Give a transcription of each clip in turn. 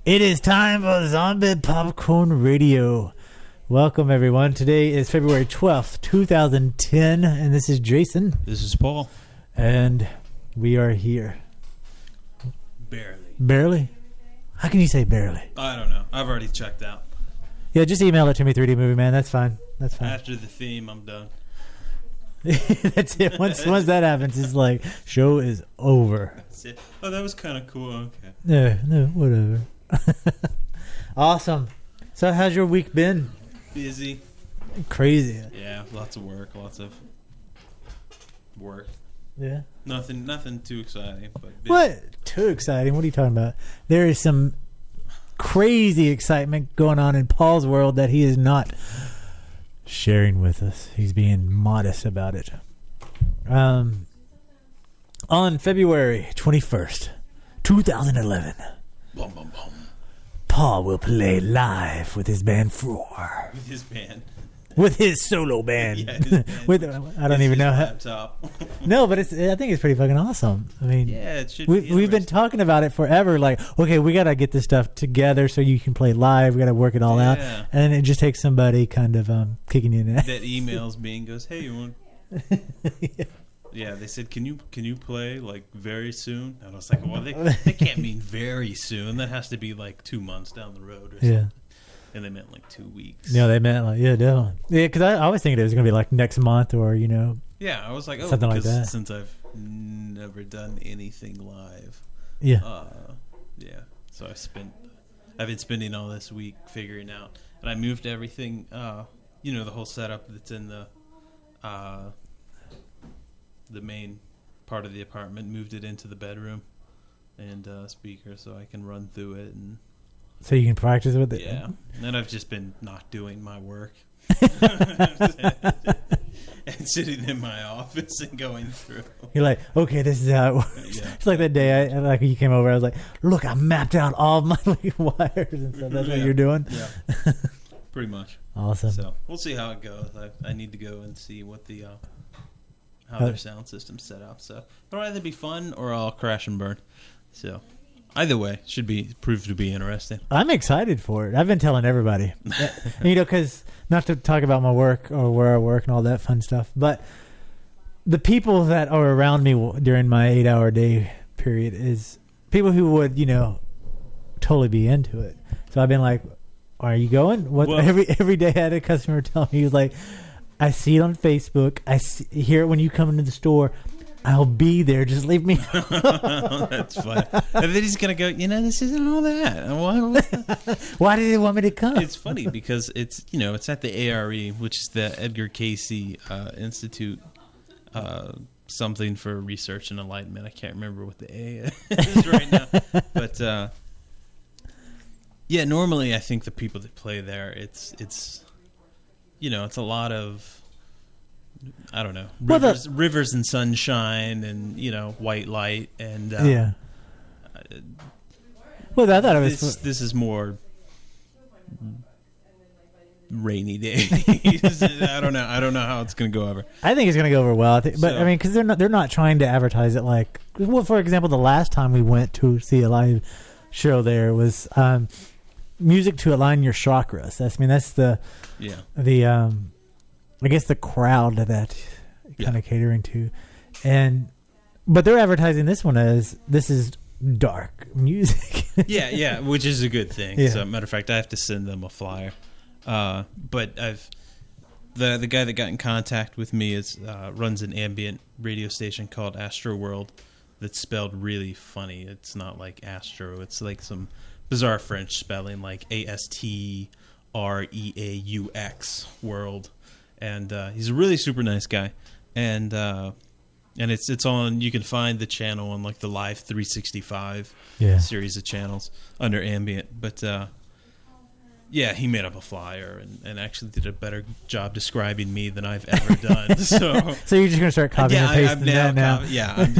It is time for Zombie Popcorn Radio. Welcome, everyone. Today is February 12th, 2010, and this is Jason. This is Paul. And we are here. Barely. Barely? How can you say barely? I don't know. I've already checked out. Yeah, just email it to me, 3D Movie Man. That's fine. That's fine. After the theme, I'm done. That's it. Once that happens, it's like, show is over. That's it. Oh, that was kind of cool. Okay. No, whatever. Awesome. So how's your week been? Busy. Crazy. Yeah, lots of work. Yeah. Nothing too exciting. But busy. What? Too exciting? What are you talking about? There is some crazy excitement going on in Paul's world that he is not sharing with us. He's being modest about it. On February 21st, 2011, Boom, boom, boom. Paul will play live with his band Froor. With his band. With his solo band. Yeah, his band. I don't even know how. Laptop. No, but I think it's pretty fucking awesome. I mean, yeah, it should. We've been talking about it forever. Like, okay, we gotta get this stuff together so you can play live. We gotta work it all out, and then it just takes somebody kind of kicking you in the that emails me and goes, "Hey, you want?" Yeah, they said, "Can you play like very soon?" And I was like, "Well, they can't mean very soon. That has to be like 2 months down the road or something." Yeah. And they meant like 2 weeks. No, they meant like, yeah, definitely. Yeah, because I always think it was going to be like next month or, Yeah, I was like, something like that. Since I've never done anything live. Yeah. Yeah. So I've been spending all this week figuring out. And I moved everything, the whole setup that's in the main part of the apartment, moved it into the bedroom and speaker so I can run through it and... So you can practice with it? Yeah. And I've just been not doing my work. And sitting in my office and going through. You're like, okay, this is how it works. Yeah. It's like that day you came over, I was like, look, I mapped out all of my wires and stuff. That's what you're doing? Yeah. Pretty much. Awesome. So we'll see how it goes. I need to go and see what the how their sound system's set up. So it'll either be fun or I'll crash and burn. So either way, should be proved to be interesting. I'm excited for it. I've been telling everybody. Because not to talk about my work or where I work and all that fun stuff, but the people that are around me during my 8-hour day period is people who would, totally be into it. So I've been like, are you going? Every day I had a customer tell me, he was like, I see it on Facebook. I hear it when you come into the store. I'll be there. Just leave me. That's fun. And then he's going to go, this isn't all that. Why did they want me to come? It's funny because it's, it's at the ARE, which is the Edgar Cayce Institute, something for research and enlightenment. I can't remember what the A is right now. But, yeah, normally I think the people that play there, it's it's a lot of, I don't know, rivers and sunshine and, white light and yeah. Well, I thought it was this is more rainy days. I don't know how it's going to go over. I think it's going to go over well. Because they're not trying to advertise it like. Well, for example, the last time we went to see a live show there was music to align your chakras. That's the I guess the crowd that kind of catering to, but they're advertising this one as this is dark music. yeah, which is a good thing. Yeah. So, matter of fact, I have to send them a flyer. But the guy that got in contact with me runs an ambient radio station called Astro World. That's spelled really funny. It's not like Astro. It's like some bizarre French spelling, like ASTREAUX World. And he's a really super nice guy, and it's on. You can find the channel on like the Live 365 series of channels under ambient. But he made up a flyer and actually did a better job describing me than I've ever done. So you're just gonna start copying and pasting that now?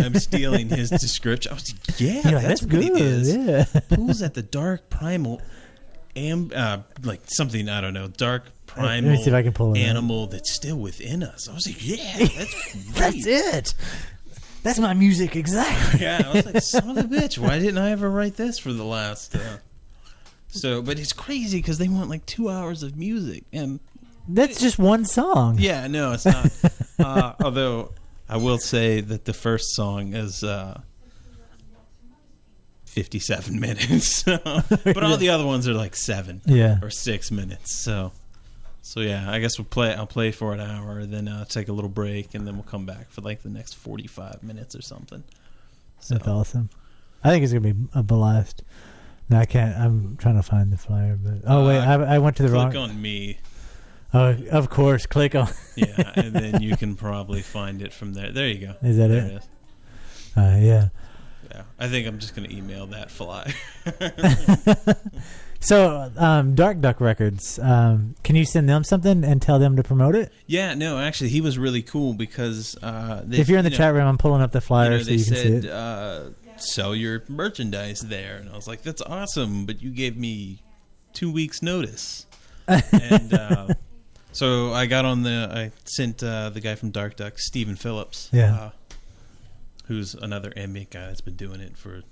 I'm stealing his description. I was like, that's what good. It is. Yeah. Pulls at the dark primal, like something I don't know, dark. Primal Let me see if I can pull it animal that's still within us. I was like, that's great. That's it. That's my music exactly. Yeah, I was like, son of a bitch. Why didn't I ever write this for the last So, but it's crazy because they want like 2 hours of music, and that's just one song. Yeah, no, it's not. Although I will say that the first song is 57 minutes, but all the other ones are like 7 or 6 minutes. So yeah, I guess I'll play for an hour, then take a little break, and then we'll come back for like the next 45 minutes or something. So. That's awesome. I think it's gonna be a blast. No, I can't. I'm trying to find the flyer, but wait, I went to the wrong. Click on me. Oh, of course, click on. Yeah, and then you can probably find it from there. There you go. Is that there it? It is. Yeah. Yeah, I think I'm just gonna email that flyer. So, Dark Duck Records, can you send them something and tell them to promote it? Yeah, no, actually, he was really cool because if you're in the chat room, I'm pulling up the flyer so you can see it. Sell your merchandise there, and I was like, that's awesome, but you gave me 2 weeks notice. And so I sent the guy from Dark Duck, Stephen Phillips, who's another ambient guy that's been doing it for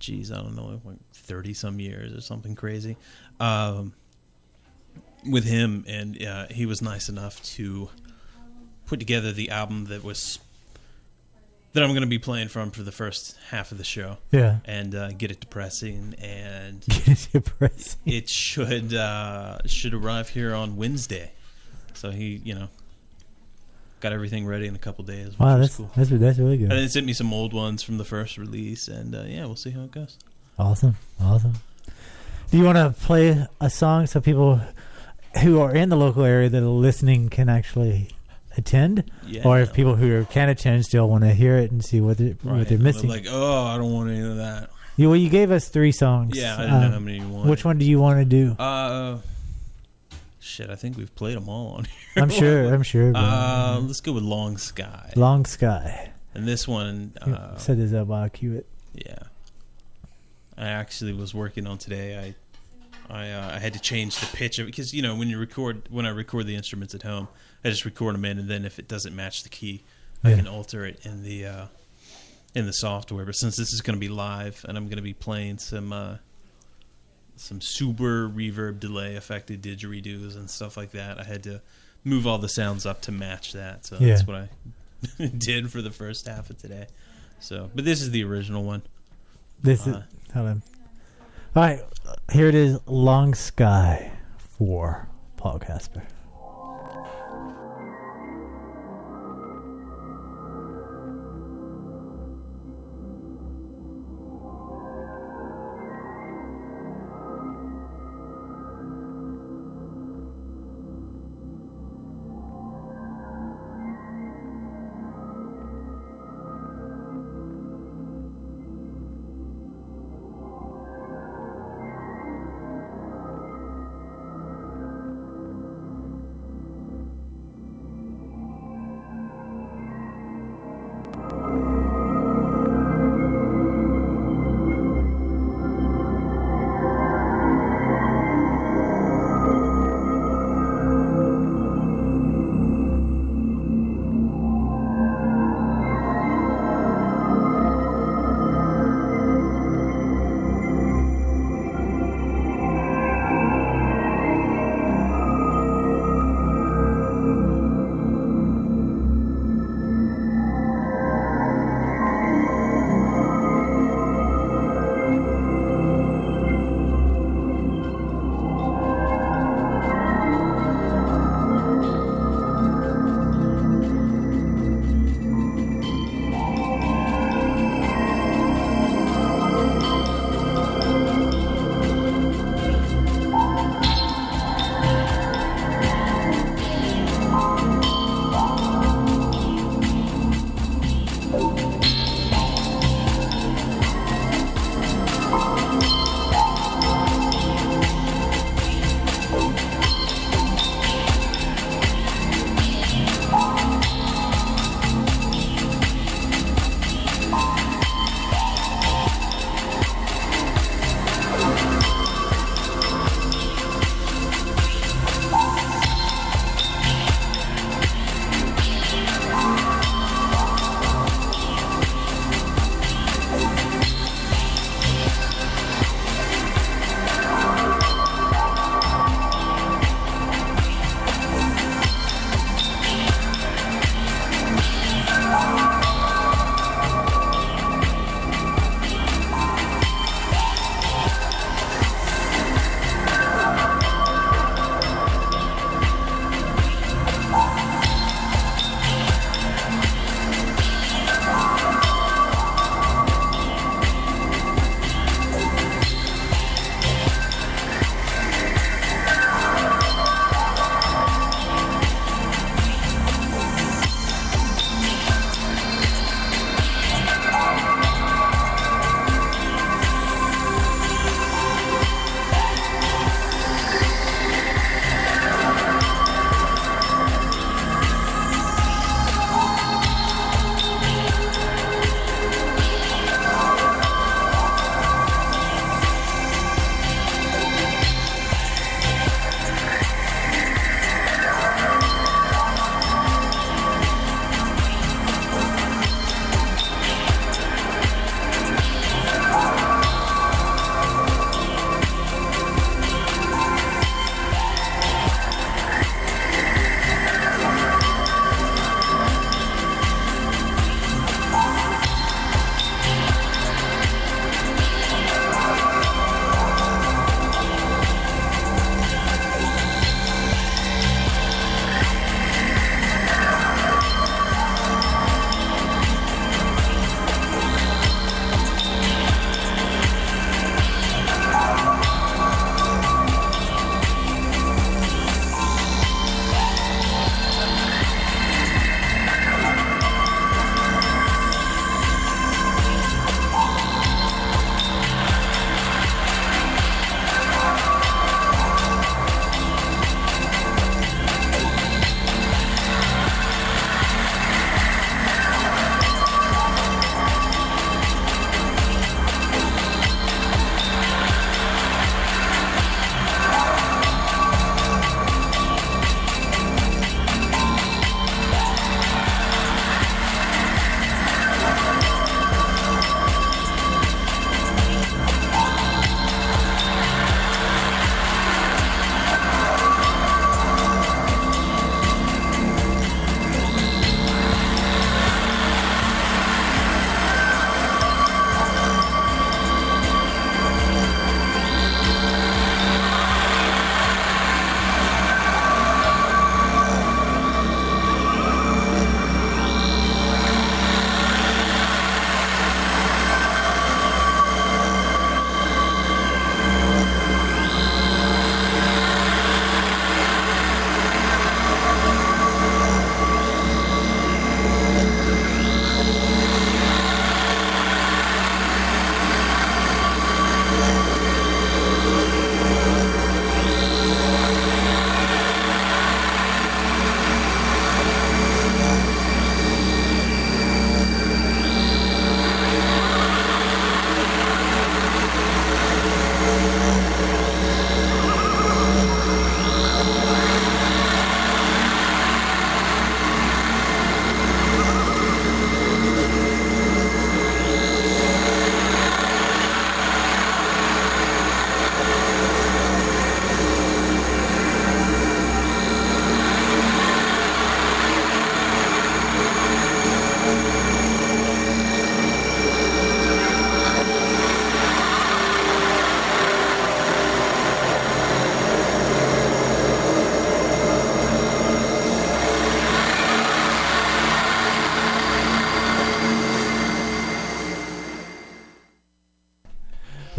I don't know, like 30 some years or something crazy, with him, and he was nice enough to put together the album that I'm going to be playing from for the first half of the show. Yeah. And Get It Depressing. And Get It Depressing. It should arrive here on Wednesday. So he, got everything ready in a couple days. Wow, that's cool. That's really good. And then sent me some old ones from the first release. And we'll see how it goes. Awesome. Do you want to play a song so people who are in the local area that are listening can actually attend, or if people who can attend still want to hear it and see what they're missing? Like, I don't want any of that. You gave us 3 songs. Yeah, I didn't know how many you wanted. Which one do you want to do? I think we've played them all on here. I'm sure. Let's go with Long Sky. Long Sky. And this one, set this up. I'll cue it. Yeah, I actually was working on today. I had to change the pitch of it because when I record the instruments at home, I just record them in, and then if it doesn't match the key, I can alter it in the software. But since this is going to be live, and I'm going to be playing some super reverb delay affected didgeridoos and stuff like that, I had to move all the sounds up to match that. So that's what I did for the first half of today. So, but this is the original one. Hold on. All right, here it is, Long Sky for Paul Casper.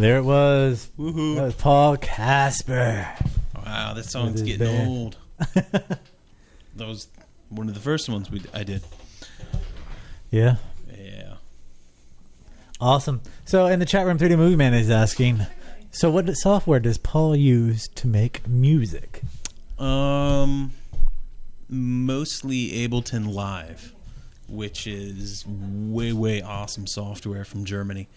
There it was. Woohoo. That was Paul Casper. Wow, that song's getting old. That was one of the first ones I did. Yeah. Yeah. Awesome. So in the chat room, 3D Movie Man is asking, so what software does Paul use to make music? Mostly Ableton Live, which is way awesome software from Germany.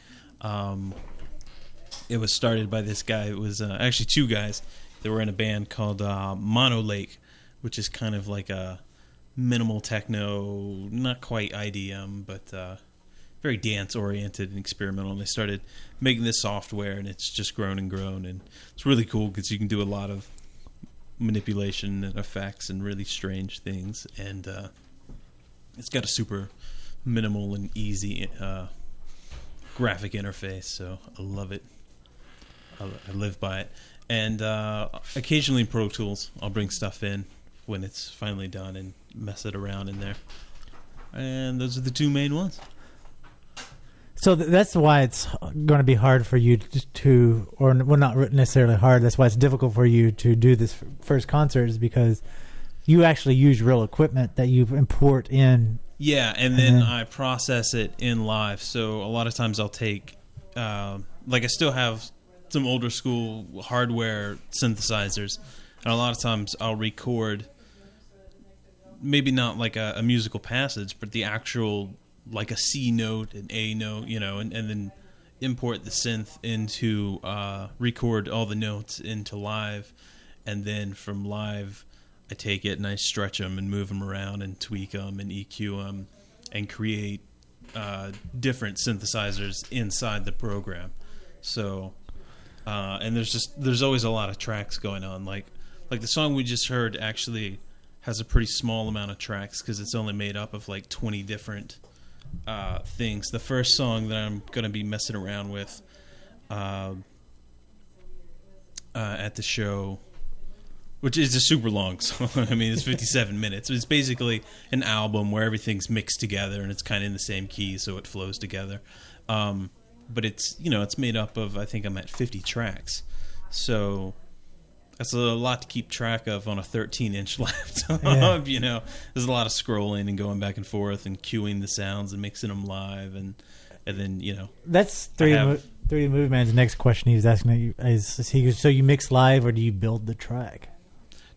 It was started by this guy. It was actually two guys that were in a band called Mono Lake, which is kind of like a minimal techno, not quite IDM, but very dance-oriented and experimental. And they started making this software, and it's just grown and grown. And it's really cool because you can do a lot of manipulation and effects and really strange things. And it's got a super minimal and easy graphic interface, so I love it. I live by it. And occasionally Pro Tools, I'll bring stuff in when it's finally done and mess it around in there. And those are the two main ones. So that's why it's going to be hard for you to, or well, not necessarily hard, that's why it's difficult for you to do this first concert, is because you actually use real equipment that you import in. Yeah, and then I process it in live. So a lot of times I'll take, like I still have some older school hardware synthesizers, and a lot of times I'll record maybe not like a musical passage, but the actual, like a C note, an A note, you know, and then import the synth into, record all the notes into live, and then from live I take it and I stretch them and move them around and tweak them and EQ them and create different synthesizers inside the program. So, and there's always a lot of tracks going on. Like the song we just heard actually has a pretty small amount of tracks because it's only made up of like 20 different things. The first song that I'm going to be messing around with at the show, which is a super long song. I mean, it's 57 minutes. It's basically an album where everything's mixed together and it's kind of in the same key, so it flows together. But it's, you know, it's made up of, I think I'm at 50 tracks. So that's a lot to keep track of on a 13-inch laptop. Yeah. You know, there's a lot of scrolling and going back and forth and cueing the sounds and mixing them live, and then, you know. That's 3D Movie Man's next question. He was asking you, so you mix live or do you build the track?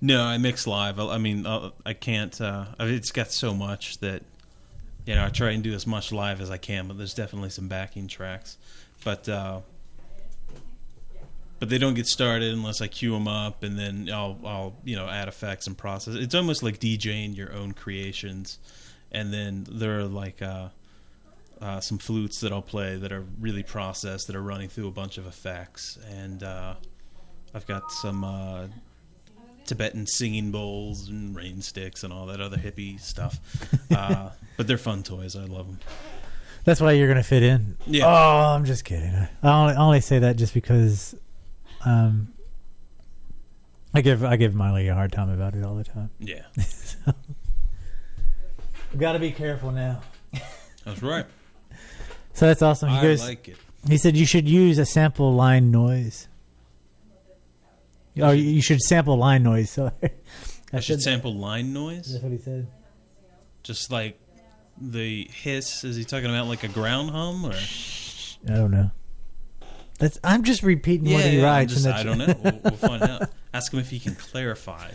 No, I mix live. I mean, I can't. It's got so much that, you know, I try and do as much live as I can, but there's definitely some backing tracks. But they don't get started unless I cue them up, and then I'll you know, add effects and process. It's almost like DJing your own creations. And then there are like some flutes that I'll play that are really processed, that are running through a bunch of effects. And I've got some Tibetan singing bowls and rain sticks and all that other hippie stuff. But they're fun toys. I love them. That's why you're going to fit in? Yeah. Oh, I'm just kidding. I only say that just because I give Miley a hard time about it all the time. Yeah. So, we've got to be careful now. That's right. So that's awesome. I like it. He said you should use a sample line noise. Oh, you should sample line noise. So I should sample line noise? That's what he said. Just like the hiss. Is he talking about like a ground hum? Or? I don't know. I'm just repeating what he writes. I don't know. We'll find out. Ask him if he can clarify.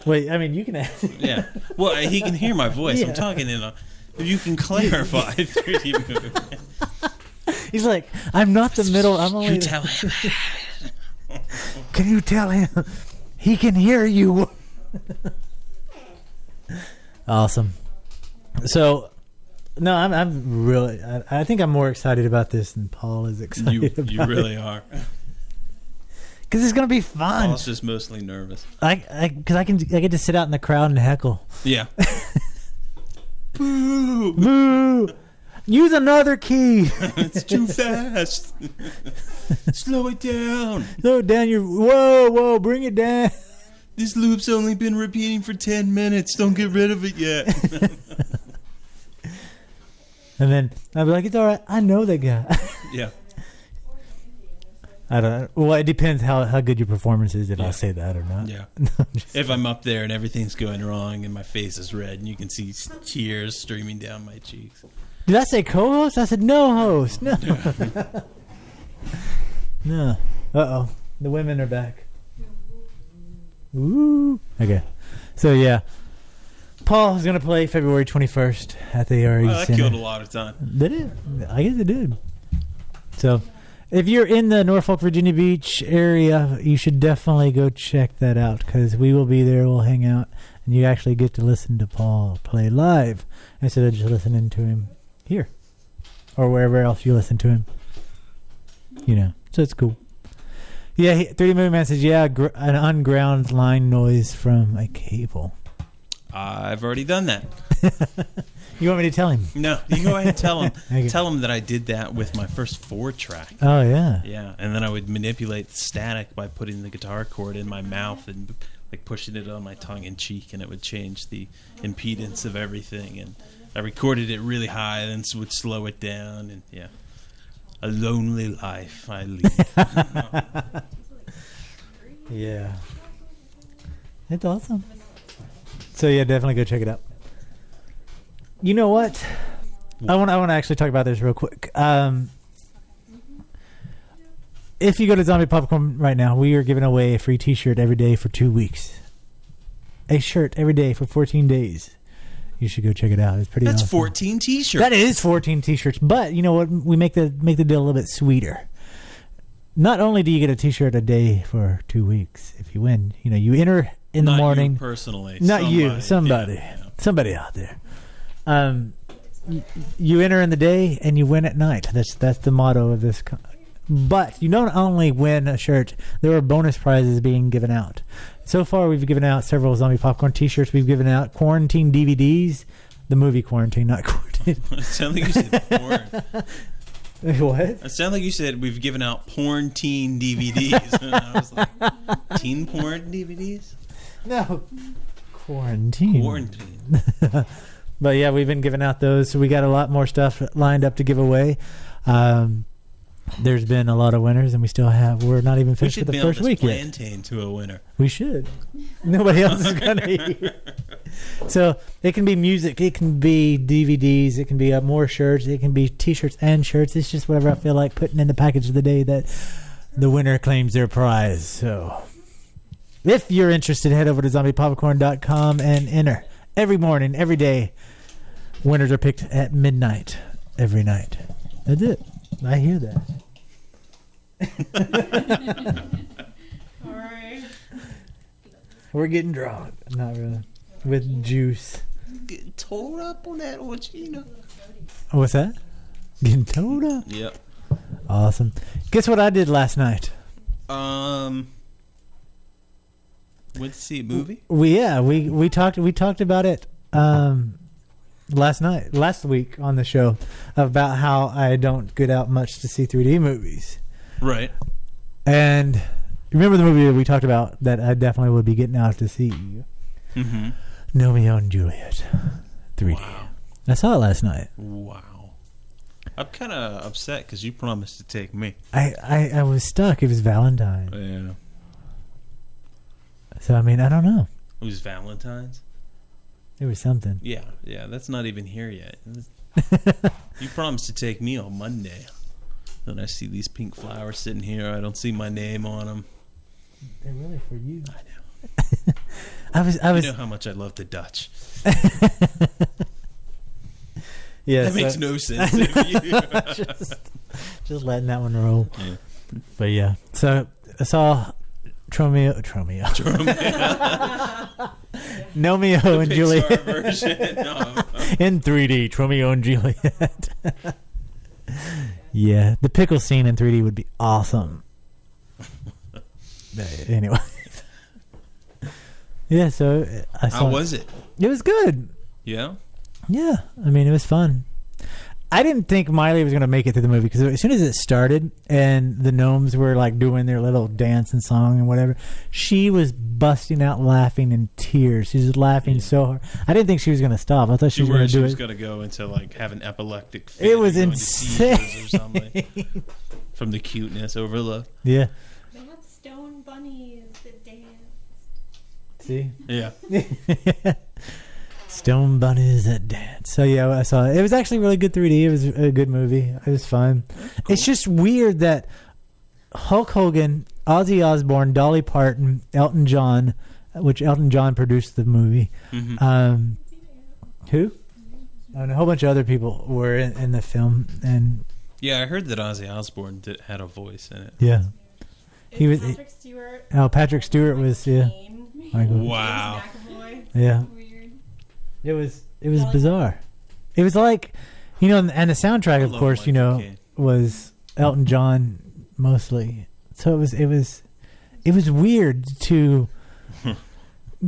Wait, I mean, you can ask. Yeah. Well, he can hear my voice. Yeah. I'm talking in a... You can clarify 3D movie. He's like, I'm not the middle. I'm only... You tell him. Can you tell him? He can hear you. Awesome. So, no, I'm really... I think I'm more excited about this than Paul is excited about. You really are. Because it's going to be fun. Paul's just mostly nervous. Because I get to sit out in the crowd and heckle. Yeah. Boo! Boo! Use another key. It's too fast. Slow it down. Slow it down. Whoa, bring it down. This loop's only been repeating for 10 minutes. Don't get rid of it yet. And then I'll be like, it's all right. I know that guy. Yeah. I don't know. Well, it depends how good your performance is if I say that or not. Yeah. If I'm up there and everything's going wrong and my face is red and you can see tears streaming down my cheeks. Did I say co-host? I said no host. No. No. Uh-oh. The women are back. Ooh. Okay. So, yeah. Paul is going to play February 21st at the RE that Center. killed a lot of time. Did it? I guess it did. So, if you're in the Norfolk, Virginia Beach area, you should definitely go check that out because we will be there. We'll hang out, and you actually get to listen to Paul play live instead of just listening to him here or wherever else you listen to him. You know, so it's cool. Yeah, 3D Movie Man says, yeah, an unground line noise from a cable. I've already done that. You want me to tell him? No, you go ahead and tell him. Okay. Tell him that I did that with my first 4-track. Oh, yeah. Yeah, and then I would manipulate the static by putting the guitar cord in my mouth and like pushing it on my tongue and cheek, and it would change the impedance of everything. And I recorded it really high, and then would slow it down, and yeah. A lonely life I lead. Yeah. It's awesome. So yeah, definitely go check it out. You know what? I want to actually talk about this real quick. If you go to Zombie Popcorn right now, we are giving away a free T-shirt every day for 2 weeks. A shirt every day for 14 days. You should go check it out. It's pretty. That's awesome. 14 T-shirts. That is 14 T-shirts. But you know what? We make the deal a little bit sweeter. Not only do you get a T-shirt a day for 2 weeks if you win, you know, you enter in the morning. Not you personally. Not you. Somebody. Yeah. Somebody out there. You enter in the day and you win at night. That's the motto of this. But you don't only win a shirt. There are bonus prizes being given out. So far, we've given out several Zombie Popcorn T-shirts. We've given out quarantine DVDs. The movie Quarantine, not Quarantine. It sounded like you said porn. What? It sounded like you said we've given out porn teen DVDs. And I was like, teen porn DVDs? No. Quarantine. Quarantine. But yeah, we've been giving out those. So we got a lot more stuff lined up to give away. There's been a lot of winners, and we still have. We're not even finished with the first week yet. Plantain to a winner. We should. Nobody else is going to hear. So it can be music, it can be DVDs, it can be more shirts, it can be T-shirts and shirts. It's just whatever I feel like putting in the package of the day that the winner claims their prize. So if you're interested, head over to zombiepopcorn.com and enter. Every morning, every day, winners are picked at midnight every night. That's it. I hear that. All right. We're getting drunk. Not really. With juice. Getting towed up on that Orchino. What's that? Getting towed up? Yep. Awesome. Guess what I did last night? Went to see a movie? We talked about it last week on the show about how I don't get out much to see 3D movies. Right. And remember the movie that we talked about that I definitely would be getting out to see? Mm-hmm. Gnomeo and Juliet 3D. Wow. I saw it last night. Wow. I'm kind of upset because you promised to take me. I was stuck. It was Valentine's. Yeah. So, I mean, I don't know. It was Valentine's? There was something. Yeah, that's not even here yet. You promised to take me on Monday. Then I see these pink flowers sitting here. I don't see my name on them. They're really for you. I know. I was. You know how much I love the Dutch. Yeah, that makes no sense to you. just letting that one roll. Yeah. But yeah, so I saw Gnomeo and Juliet version. No. in 3D. Gnomeo and Juliet. Yeah, the pickle scene in 3D would be awesome. Anyway. Yeah, so I saw. How was it? It was good. Yeah? Yeah, I mean, it was fun. I didn't think Miley was going to make it through the movie because as soon as it started and the gnomes were like doing their little dance and song and whatever, she was busting out laughing in tears. She was laughing so hard. I didn't think she was going to stop. I thought she was going to do it. She was going to go into like have an epileptic fit. It was insane. Or something. from the cuteness overload. Yeah. They had stone bunnies that danced. See? Yeah. Stone bunnies that dance. So yeah, I saw it. It was actually really good 3D. It was a good movie. It was fun. Cool. It's just weird that Hulk Hogan, Ozzy Osbourne, Dolly Parton, Elton John, which Elton John produced the movie. Mm-hmm. Who? And a whole bunch of other people were in the film. And yeah, I heard that Ozzy Osbourne had a voice in it. yeah. He was Patrick Stewart. Oh, Patrick Stewart was, yeah. Wow. Yeah. Weird. It was bizarre. It was like, you know, and the soundtrack, of course, you know, was Elton John mostly. So it was weird to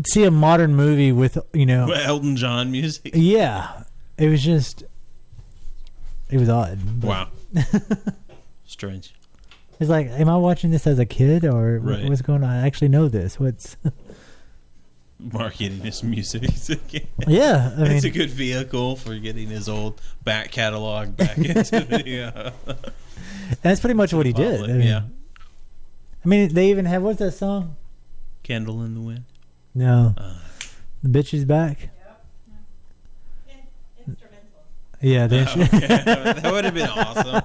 see a modern movie with, you know, Elton John music. Yeah, it was odd. Wow. Strange. It's like, am I watching this as a kid or right. what's going on? I actually know this. What's marketing his music? Yeah, I mean, it's a good vehicle for getting his old back catalog back into the. That's pretty much what he did. I mean, they even have, what's that song? Candle in the Wind. No, the bitch is back. Yep. Instrumental. Yeah, That would have been awesome.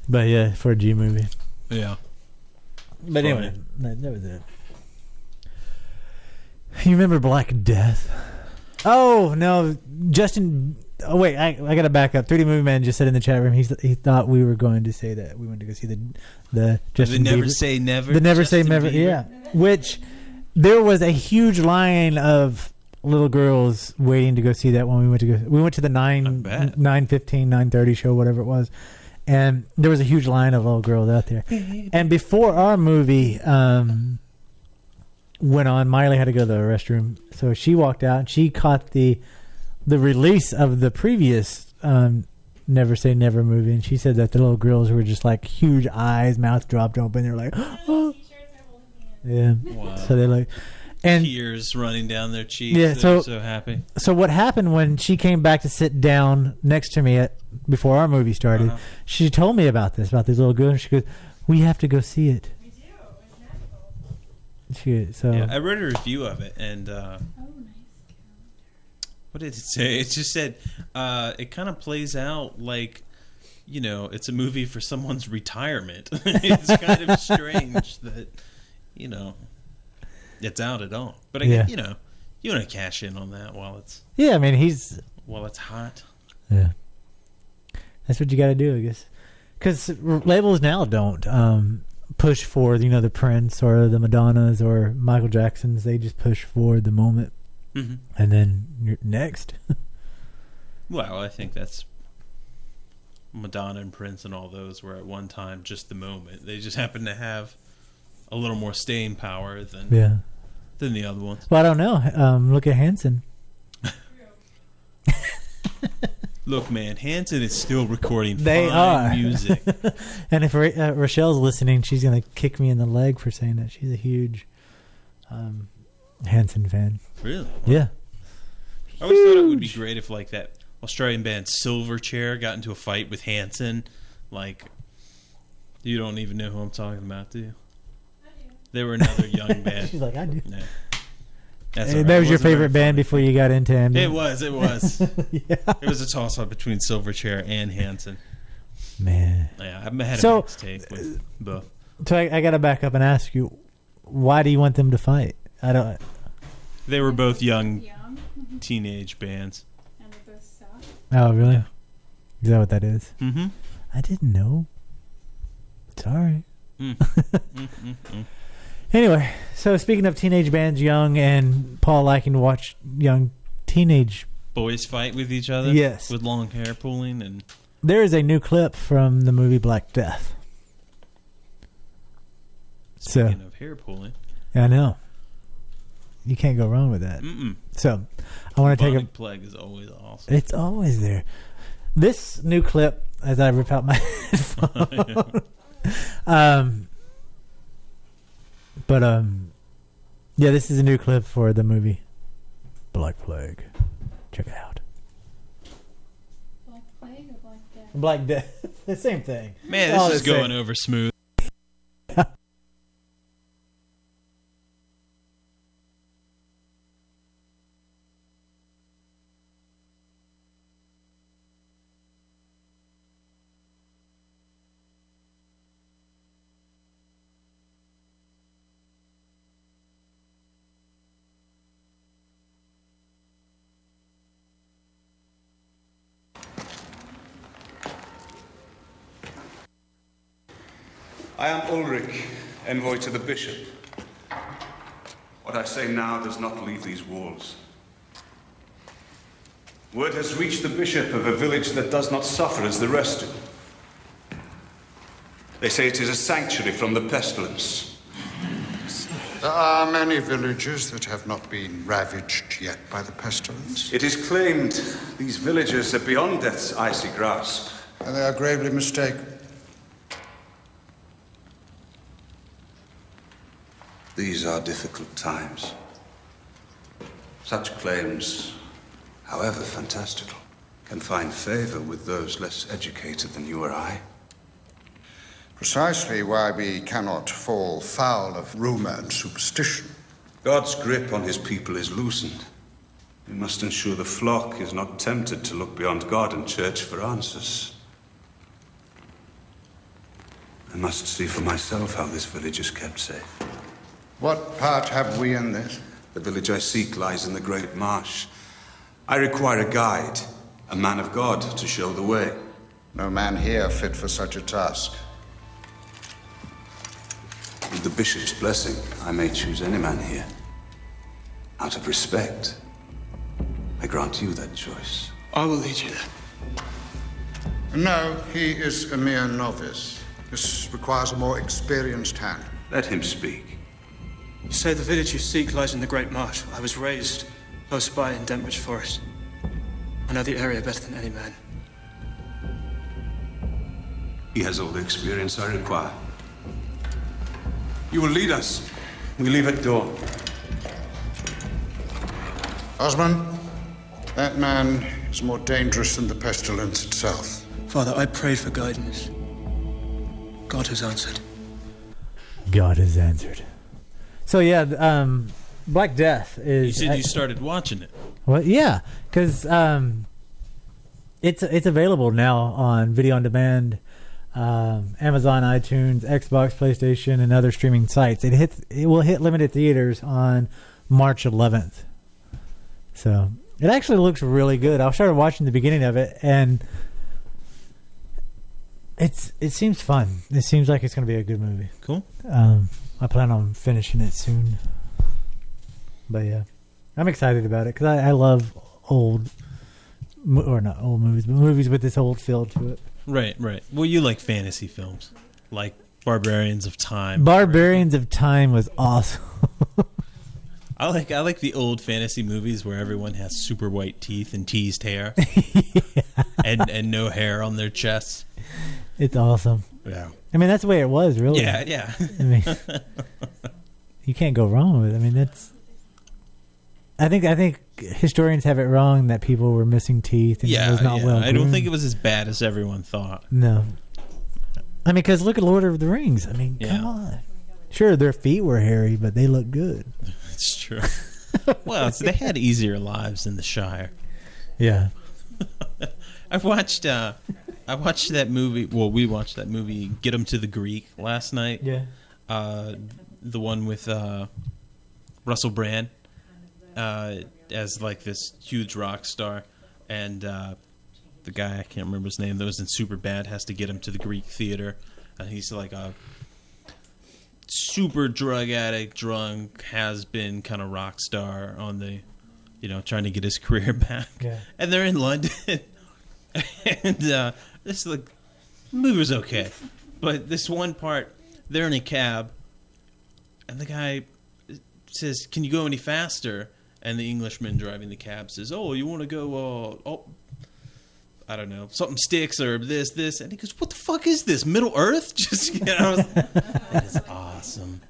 But yeah, for a G movie. Yeah. But anyway, that was it. You remember Black Death? Oh no, Justin. Oh wait, I got to back up. 3D Movie Man just said in the chat room he thought we were going to say that we wanted to go see the Justin The Never Bieber. Say Never. The Never Say Justin Never. Bieber. Yeah, which there was a huge line of little girls waiting to go see that when we went to go. We went to the 9:15, 9:30 show, whatever it was. And there was a huge line of little girls out there. And before our movie went on, Miley had to go to the restroom. So she walked out and she caught the release of the previous Never Say Never movie. And she said that the little girls were just like huge eyes, mouth dropped open. They're like, oh. Yeah. Wow. So they're like, and tears running down their cheeks. Yeah, They're so happy. So what happened when she came back to sit down next to me before our movie started? She told me about these little girls. She goes, "We have to go see it." We do. It's magical. Yeah, I read a review of it, and nice. What did it say? It just said it kind of plays out like, you know, it's a movie for someone's retirement. It's kind of strange that, you know, it's out at all. But I guess, you know, you want to cash in on that while it's I mean, while it's hot. Yeah, that's what you got to do, I guess. Because labels now don't push for, you know, the Prince or the Madonnas or Michael Jacksons. They just push for the moment, and then you're next. Well, I think that's Madonna and Prince and all those were at one time just the moment. They just happen to have a little more staying power than the other ones. Well, I don't know. Look at Hanson. Look, man, Hanson is still recording fine music. And if Rochelle's listening, she's going to kick me in the leg for saying that. She's a huge Hanson fan. Really? Yeah. I always thought it would be great if, like, that Australian band Silverchair got into a fight with Hanson. Like, you don't even know who I'm talking about, do you? They were another young band. She's like, I do. Yeah. That was your favorite band before you got into ambient? It was. Yeah. It was a toss-up between Silverchair and Hanson. Man. Yeah, I had a mixed take with both. So I got to back up and ask you, why do you want them to fight? I don't. They were both young teenage bands. And they both suck. Oh, really? Is that what that is? Mm-hmm. I didn't know. Sorry. Anyway, so speaking of teenage bands, young and Paul liking to watch young teenage boys fight with each other. Yes, with long hair pulling, and there is a new clip from the movie Black Death. Speaking of hair pulling, I know you can't go wrong with that. So I want to take a plague is always awesome. It's always there. This new clip, as I rip out my phone. Yeah, this is a new clip for the movie Black Plague. Check it out. Black Plague or Black Death? Black Death. The same thing. Man, this is going over smooth. I am Ulrich, envoy to the bishop. What I say now does not leave these walls. Word has reached the bishop of a village that does not suffer as the rest do. They say it is a sanctuary from the pestilence. There are many villages that have not been ravaged yet by the pestilence. It is claimed these villagers are beyond death's icy grasp. And they are gravely mistaken. These are difficult times. Such claims, however fantastical, can find favor with those less educated than you or I. Precisely why we cannot fall foul of rumor and superstition. God's grip on his people is loosened. We must ensure the flock is not tempted to look beyond God and church for answers. I must see for myself how this village is kept safe. What part have we in this? The village I seek lies in the great marsh. I require a guide, a man of God, to show the way. No man here fit for such a task. With the bishop's blessing, I may choose any man here. Out of respect, I grant you that choice. I will lead you there. No, he is a mere novice. This requires a more experienced hand. Let him speak. You say the village you seek lies in the Great Marsh. I was raised close by in Dentwich Forest. I know the area better than any man. He has all the experience I require. You will lead us. We leave at dawn. Osmond, that man is more dangerous than the pestilence itself. Father, I prayed for guidance. God has answered. God has answered. So yeah, Black Death is. You said you started watching it. Well, yeah, because it's available now on video on demand, Amazon, iTunes, Xbox, PlayStation, and other streaming sites. It will hit limited theaters on March 11th. So it actually looks really good. I started watching the beginning of it, and it seems fun. It seems like it's going to be a good movie. Cool. I plan on finishing it soon. But yeah, I'm excited about it because I love not old movies, but movies with this old feel to it. Right. Well, you like fantasy films, like Barbarians of Time. Barbarians of Time was awesome. I like the old fantasy movies where everyone has super white teeth and teased hair, and no hair on their chests. It's awesome. Yeah. I mean, that's the way it was, really. Yeah. I mean, you can't go wrong with it. I mean, that's. I think historians have it wrong that people were missing teeth and it was not well groomed. I don't think it was as bad as everyone thought. No. I mean, because look at Lord of the Rings. I mean, come on. Sure, their feet were hairy, but they look good. It's true. Well, they had easier lives in the Shire. Yeah. I watched that movie. Well, we watched that movie, Get 'Em to the Greek, last night. Yeah. The one with Russell Brand as like this huge rock star, and the guy, I can't remember his name, that was in Superbad, has to get him to the Greek theater, and he's like a super drug addict, drunk, has been kind of rock star on the, trying to get his career back. Yeah. And they're in London. And this like movie was okay, but this one part, they're in a cab, and the guy says, "Can you go any faster?" And the Englishman driving the cab says, "Oh, you want to go? I don't know, something sticks or this." And he goes, "What the fuck is this? Middle Earth?" Just that is awesome.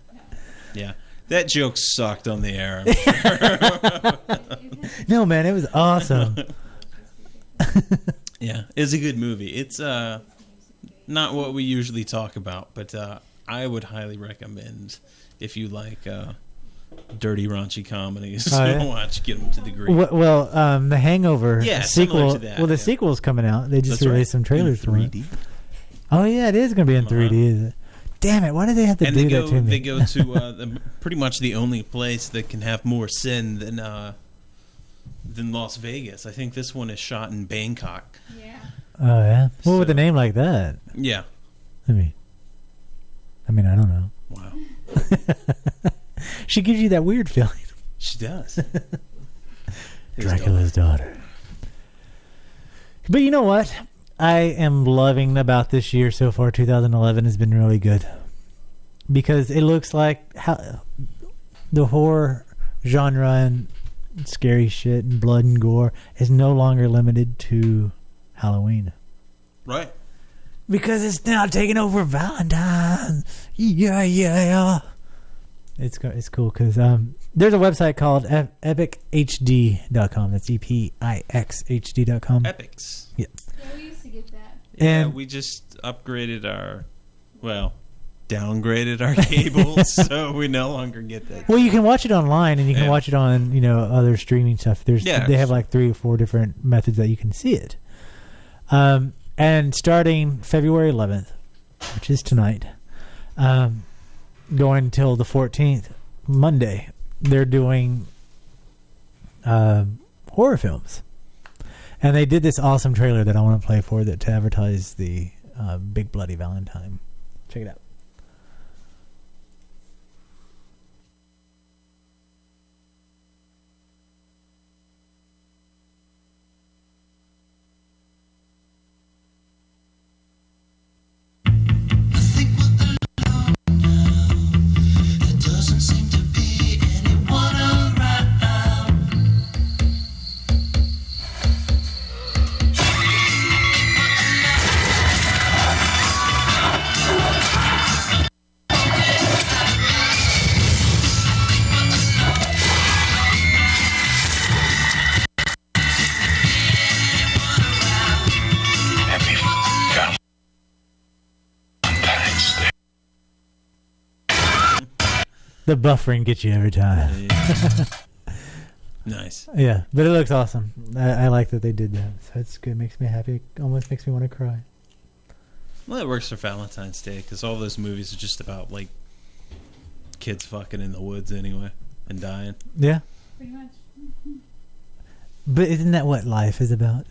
Yeah, that joke sucked on the air. I'm sure. No, man, it was awesome. Yeah, it's a good movie. It's not what we usually talk about, but I would highly recommend if you like dirty, raunchy comedies. Watch Get Them to the Greek. Well, The Hangover sequel. To that, the sequel's coming out. They just released some trailers for it. 3D. Oh yeah, it is going to be in 3D. Is it? Damn it! Why do they have to do that to me? They go to pretty much the only place that can have more sin than Las Vegas. I think this one is shot in Bangkok. Yeah. Oh yeah. What with a name like that? Yeah. I mean, I don't know. Wow. She gives you that weird feeling. She does. Dracula's daughter. But you know what? I am loving about this year so far. 2011 has been really good because it looks like how the horror genre and scary shit and blood and gore is no longer limited to Halloween. Right. Because it's now taking over Valentine's. Yeah. It's cool because there's a website called epichd.com. That's EPIXHD.com. Epics. Yeah. Yeah, we used to get that. And we just upgraded downgraded our cable, so we no longer get that. Well, you can watch it online, and you can watch it on other streaming stuff. They have like 3 or 4 different methods that you can see it. And starting February 11th, which is tonight, going until the 14th, Monday, they're doing horror films. And they did this awesome trailer that I want to play for that to advertise the Big Bloody Valentine. Check it out. The buffering gets you every time. Nice. Yeah, but it looks awesome. I like that they did that. So it's good. It makes me happy. It almost makes me want to cry. Well, it works for Valentine's Day because all those movies are just about like kids fucking in the woods anyway and dying. Yeah. Pretty much. But isn't that what life is about?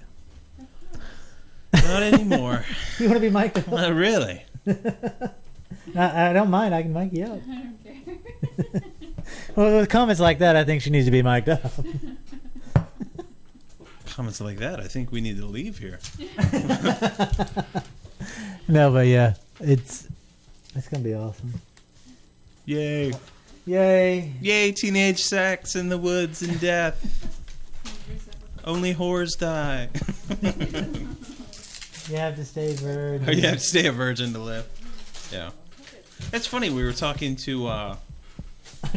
Not anymore. You want to be mic'd up? Not really. I don't mind. I can mic you up. I don't care. Well, with comments like that, I think she needs to be mic'd up. Comments like that, I think we need to leave here. No, but yeah, it's gonna be awesome. Yay! Yay! Yay! Teenage sex in the woods and death. Only whores die. You have to stay virgin. Oh, you have to stay a virgin to live. Yeah. It's funny. We were talking to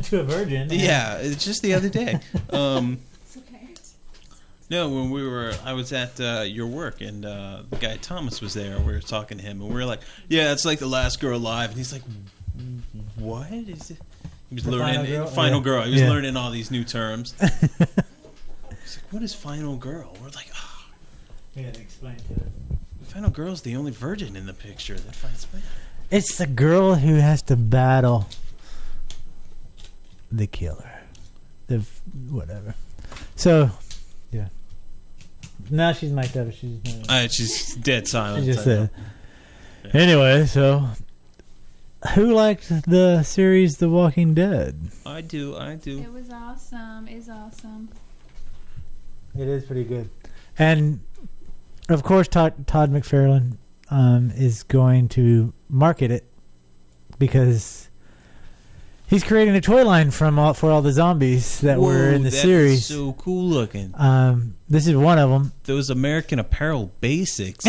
to a virgin. Yeah, it's just the other day. It's okay. No, when I was at your work, and the guy Thomas was there. We were talking to him, and we were like, "Yeah, it's like the last girl alive." And he's like, "What is it?" He was learning final girl. He was learning all these new terms. He's like, "What is final girl?" We're like, "Oh, you had to explain to it." Final girl's the only virgin in the picture that fights back. It's the girl who has to battle the killer. Whatever. So, yeah. Now she's mic'd up. She's dead silent. She just said. Yeah. Anyway, so who liked the series The Walking Dead? I do. It was awesome. It's awesome. It is pretty good. And of course, Todd McFarlane is going to market it because he's creating a toy line for all the zombies that were in the series. So cool looking. This is one of them. Those American Apparel basics.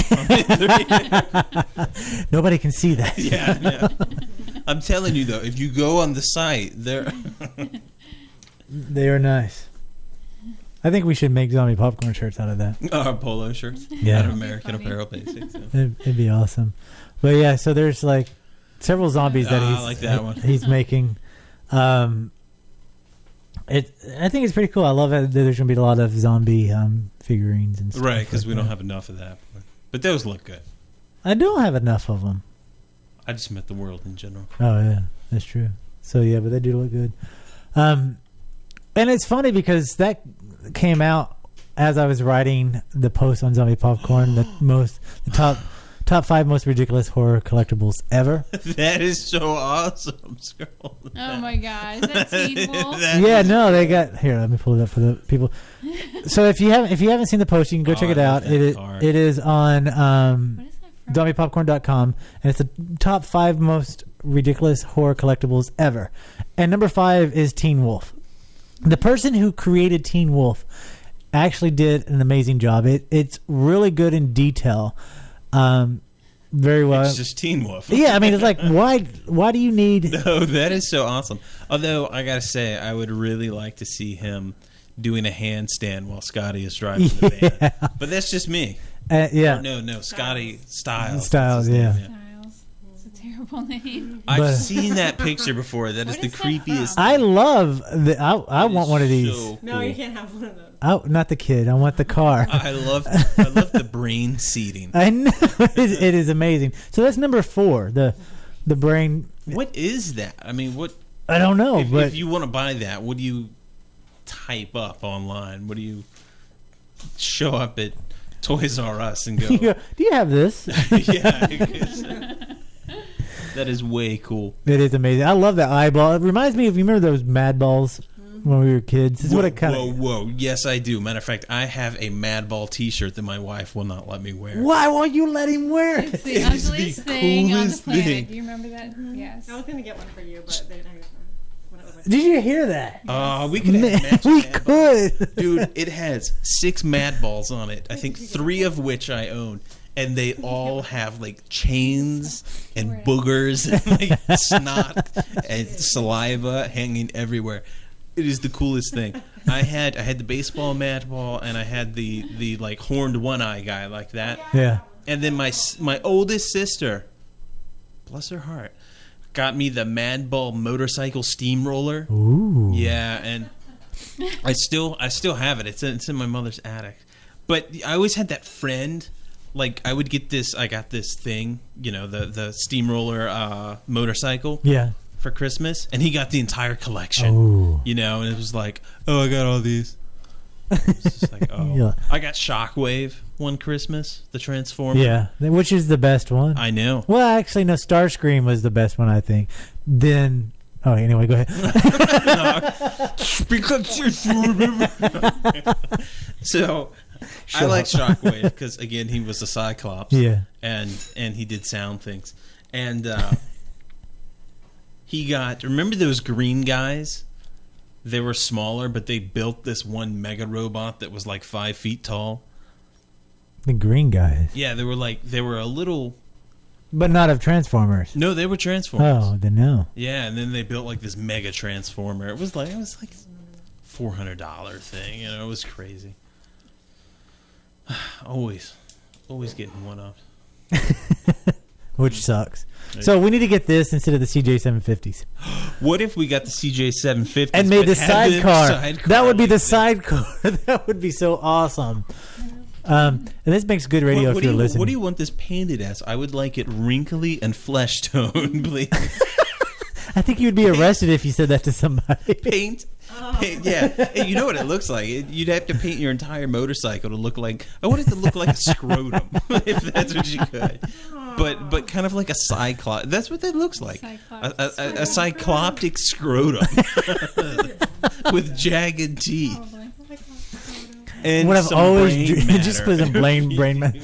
Nobody can see that. Yeah. I'm telling you though, if you go on the site, they are nice. I think we should make zombie popcorn shirts out of that. Our polo shirts. Yeah. Out of American Apparel Basics. Yeah. It'd be awesome. But yeah, so there's like several zombies that I like that one. he's making. I think it's pretty cool. I love it. There's going to be a lot of zombie figurines and stuff. Right, because like we don't that. have enough of that. But those look good. I don't have enough of them. I just meant the world in general. Oh yeah, that's true. So yeah, but they do look good. And it's funny because that came out as I was writing the post on zombie popcorn. The top 5 most ridiculous horror collectibles ever. That is so awesome. Scroll. Oh my gosh, that's Teen Wolf. Yeah, no, they got here. Let me pull it up for the people. So if you haven't seen the post, you can go check it out. It is on What is that from? zombiepopcorn.com, and it's the top 5 most ridiculous horror collectibles ever. And number 5 is Teen Wolf. The person who created Teen Wolf actually did an amazing job. It's really good in detail. Very well. It's just Teen Wolf. Yeah, I mean, it's like, why do you need... No, that is so awesome. Although, I gotta say, I would really like to see him doing a handstand while Scotty is driving the van. But that's just me. Yeah. Or no, Scotty Styles. Styles, yeah. Styles. It's a terrible name. I've seen that picture before. That is What the is that creepiest. from? I love... I want one of these. So No, cool. you can't have one of those. Not the kid. I want the car. I love the brain seating. I know. It is amazing. So that's number 4. The brain... What is that? I mean, what? I don't know, but... If you want to buy that, what do you type up online? What do you show up at Toys R Us and go? do you have this? Yeah, that is way cool. It is amazing. I love that eyeball. It reminds me of, you remember those Mad Balls when we were kids? This is what it kind of... Whoa. Yes, I do. Matter of fact, I have a Mad Ball t-shirt that my wife will not let me wear. Why won't you let him wear It's it? the It is the ugliest thing on the coolest planet. thing. Do you remember that? Yes. I was gonna get one for you, but they didn't. Did you hear that? We could have matched We Mad Balls. could. Dude, it has 6 Mad Balls on it. I think 3 of which I own. And they all have like chains and boogers and like snot and saliva hanging everywhere. It is the coolest thing. I had the baseball Mad Ball, and I had the like horned one eye guy like that. Yeah. And then my oldest sister, bless her heart, got me the Mad Ball motorcycle steamroller. Ooh. Yeah, and I still have it. It's in my mother's attic. But I always had that friend. Like, I would get this. I got this thing, the steamroller motorcycle. Yeah. For Christmas, and he got the entire collection. Ooh. And it was like, oh, I got all these. It's just like, oh, Yeah. I got Shockwave one Christmas, the Transformer. Yeah. Which is the best one? I know. Well, actually, no. Starscream was the best one, I think. Then... Oh, anyway, go ahead. So, I like Shockwave because, again, he was a Cyclops. Yeah. And he did sound things. And he got... Remember those green guys? They were smaller, but they built this one mega robot that was like 5 feet tall. The green guys. Yeah, they were a little... But not of Transformers. No, they were Transformers. Oh, then no. Yeah, and then they built like this mega Transformer. It was like $400 thing. It was crazy. always getting one up. Which sucks. So we need to get this instead of the CJ750s. What if we got the CJ750s and made the sidecar? That would be the like sidecar. That would be so awesome. And this makes good radio if you're listening. What do you want this painted as? I would like it wrinkly and flesh tone, please. I think you'd be arrested if you said that to somebody. Paint, yeah. Hey, you know what it looks like? You'd have to paint your entire motorcycle to look like... I want it to look like a scrotum, if that's what you could. But kind of like a cyclops. That's what that looks like. A cycloptic scrotum with jagged teeth. And what I've always just put some brain matter,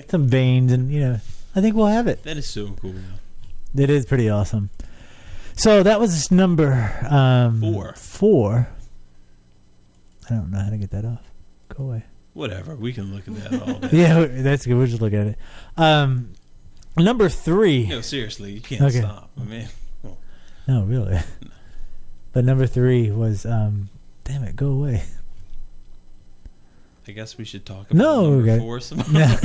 some veins, and I think we'll have it. That is so cool. It is pretty awesome. So that was number 4. I don't know how to get that off. Go away. Whatever. We can look at that all day. Yeah, that's good. We'll just look at it. Number 3. No, seriously, you can't stop. I mean, no, really. But number 3 was, damn it, go away. I guess we should talk about No, number okay. 4 some more. No,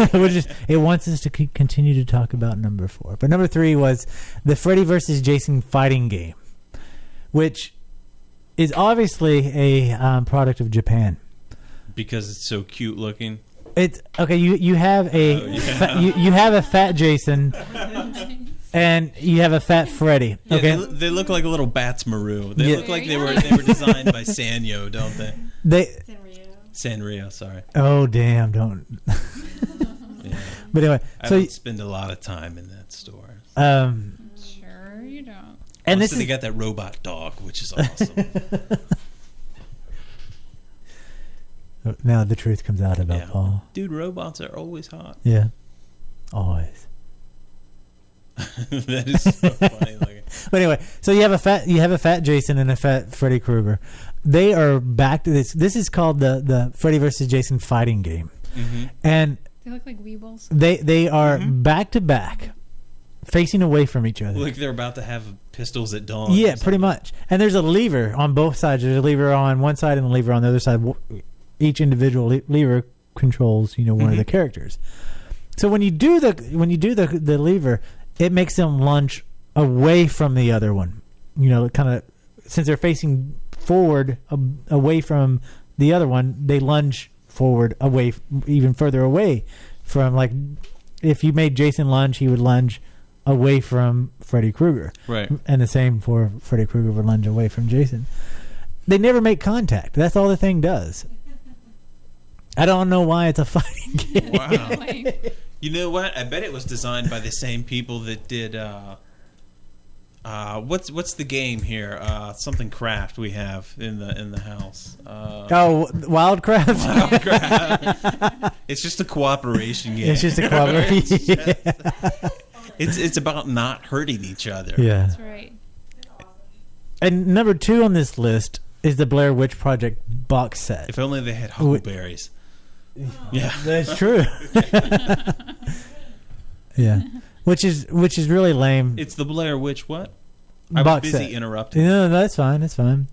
it wants us to continue to talk about number 4. But number 3 was the Freddy vs. Jason fighting game, which is obviously a product of Japan. Because it's so cute looking. It's okay. You have a you have a fat Jason, and you have a fat Freddy. Yeah, Okay, they look like little bats Maru. They look like they were designed by Sanyo, don't they? Sanrio, sorry. Oh damn! Don't. Yeah. But anyway, I so don't spend a lot of time in that store. Sure you don't. And Also, they got that robot dog, which is awesome. Now the truth comes out about Paul. Dude, robots are always hot. Yeah, always. That is so funny. But anyway, so you have a fat Jason and a fat Freddy Krueger. They are back to this. This is called the Freddy versus Jason fighting game, and They look like weebles. they are back to back, facing away from each other. Like they're about to have pistols at dawn. Yeah, pretty much. And there's a lever on both sides. There's a lever on one side and a lever on the other side. Each individual lever controls, one of the characters. So when you do the lever, it makes them lunge away from the other one. Kind of since they're facing forward away from the other one, they lunge forward away, even further away from, like, if you made Jason lunge, he would lunge away from Freddy Krueger. Right. And the same for Freddy Krueger would lunge away from Jason. They never make contact. That's all the thing does. I don't know why it's a fighting game. Wow. You know what? I bet it was designed by the same people that did what's the game here? Something craft we have in the house. Wildcraft? Wildcraft. It's just a cooperation game. It's just a cooperation. It's about not hurting each other. Yeah. That's right. And number 2 on this list is the Blair Witch Project box set. If only they had huckleberries. Yeah, that's true. Yeah, which is really lame. It's the Blair Witch what? I was box busy set. interrupting. No, that's fine. It's fine.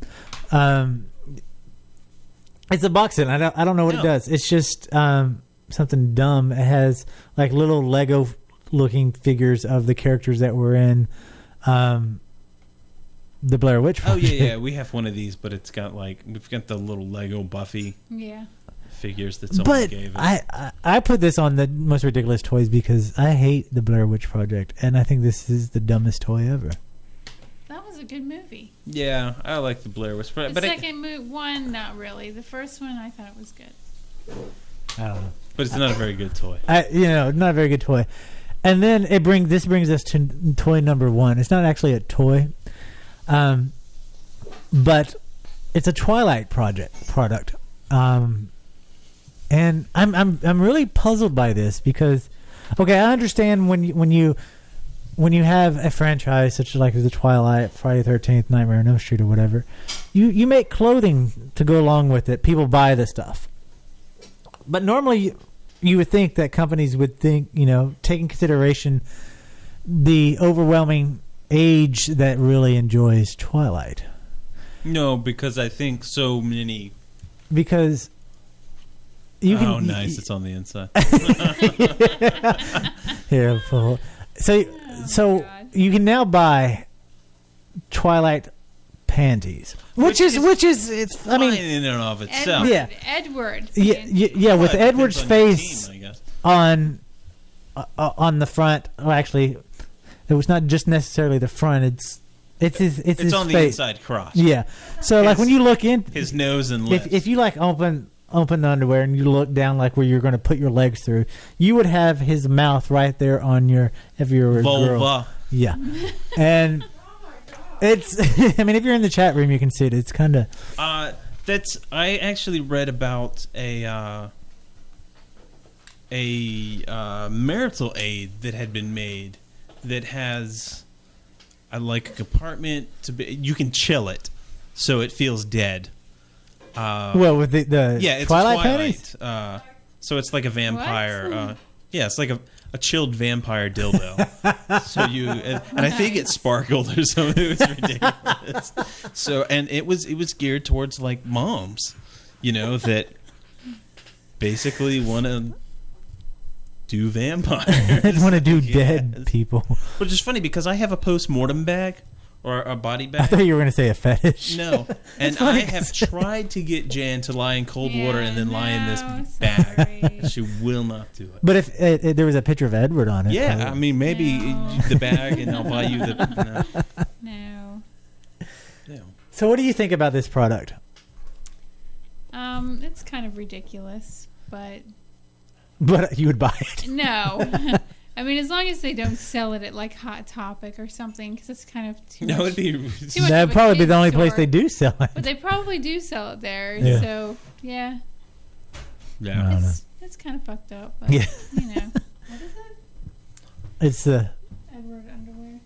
It's a box set. I don't know what it does. It's just something dumb. It has like little Lego looking figures of the characters that were in the Blair Witch Project. Oh yeah. We have one of these, but we've got the little Lego Buffy. Yeah. Figures that someone gave us. I put this on the most ridiculous toys because I hate the Blair Witch Project, and I think this is the dumbest toy ever. That was a good movie. Yeah, I like the Blair Witch Project. The second one, not really. The first one, I thought it was good. I don't know, but it's not a very good toy. Not a very good toy. And then this brings us to toy number 1. It's not actually a toy, but it's a Twilight product. And I'm really puzzled by this because, okay, I understand when you have a franchise such as like the Twilight, Friday the 13th, Nightmare on Elm Street, or whatever, you make clothing to go along with it. People buy the stuff, but normally you would think that companies would think, take in consideration the overwhelming age that really enjoys Twilight. No, because I think so many. Because. Nice! It's on the inside. Here, Paul. So you can now buy Twilight panties, which is it's. I mean, in and of itself. Edward. Yeah. With Edward's face team, I guess. on the front. Well, actually, it was not just necessarily the front. It's his on the face. inside crotch. Yeah. So like when you look in his nose and lips. If you like open the underwear and you look down like where you're going to put your legs through, you would have his mouth right there on if you're a vulva. Girl. Yeah. And it's I mean, if you're in the chat room you can see it. It's kind of I actually read about a marital aid that had been made that has like a compartment you can chill it so it feels dead. With the it's Twilight panties? panties? So it's like a vampire. It's like a chilled vampire dildo. So and I think it sparkled or something. It was ridiculous. So and it was geared towards like moms, that basically want to do vampires. I want to do dead people. Which is funny because I have a post-mortem bag or a body bag. I thought you were going to say a fetish. No. And I have tried to get Jan to lie in cold water and then lie in this bag. She will not do it. But if there was a picture of Edward on it. Yeah, I mean, maybe the bag and I'll buy you the... No. So what do you think about this product? It's kind of ridiculous, but you would buy it? No. I mean, as long as they don't sell it at like Hot Topic or something, because it's kind of too much. That'd probably be the only place they do sell it. But they probably do sell it there. Yeah. So yeah. Yeah. It's kind of fucked up. But, Yeah. You know. What is it? It's the Edward underwear.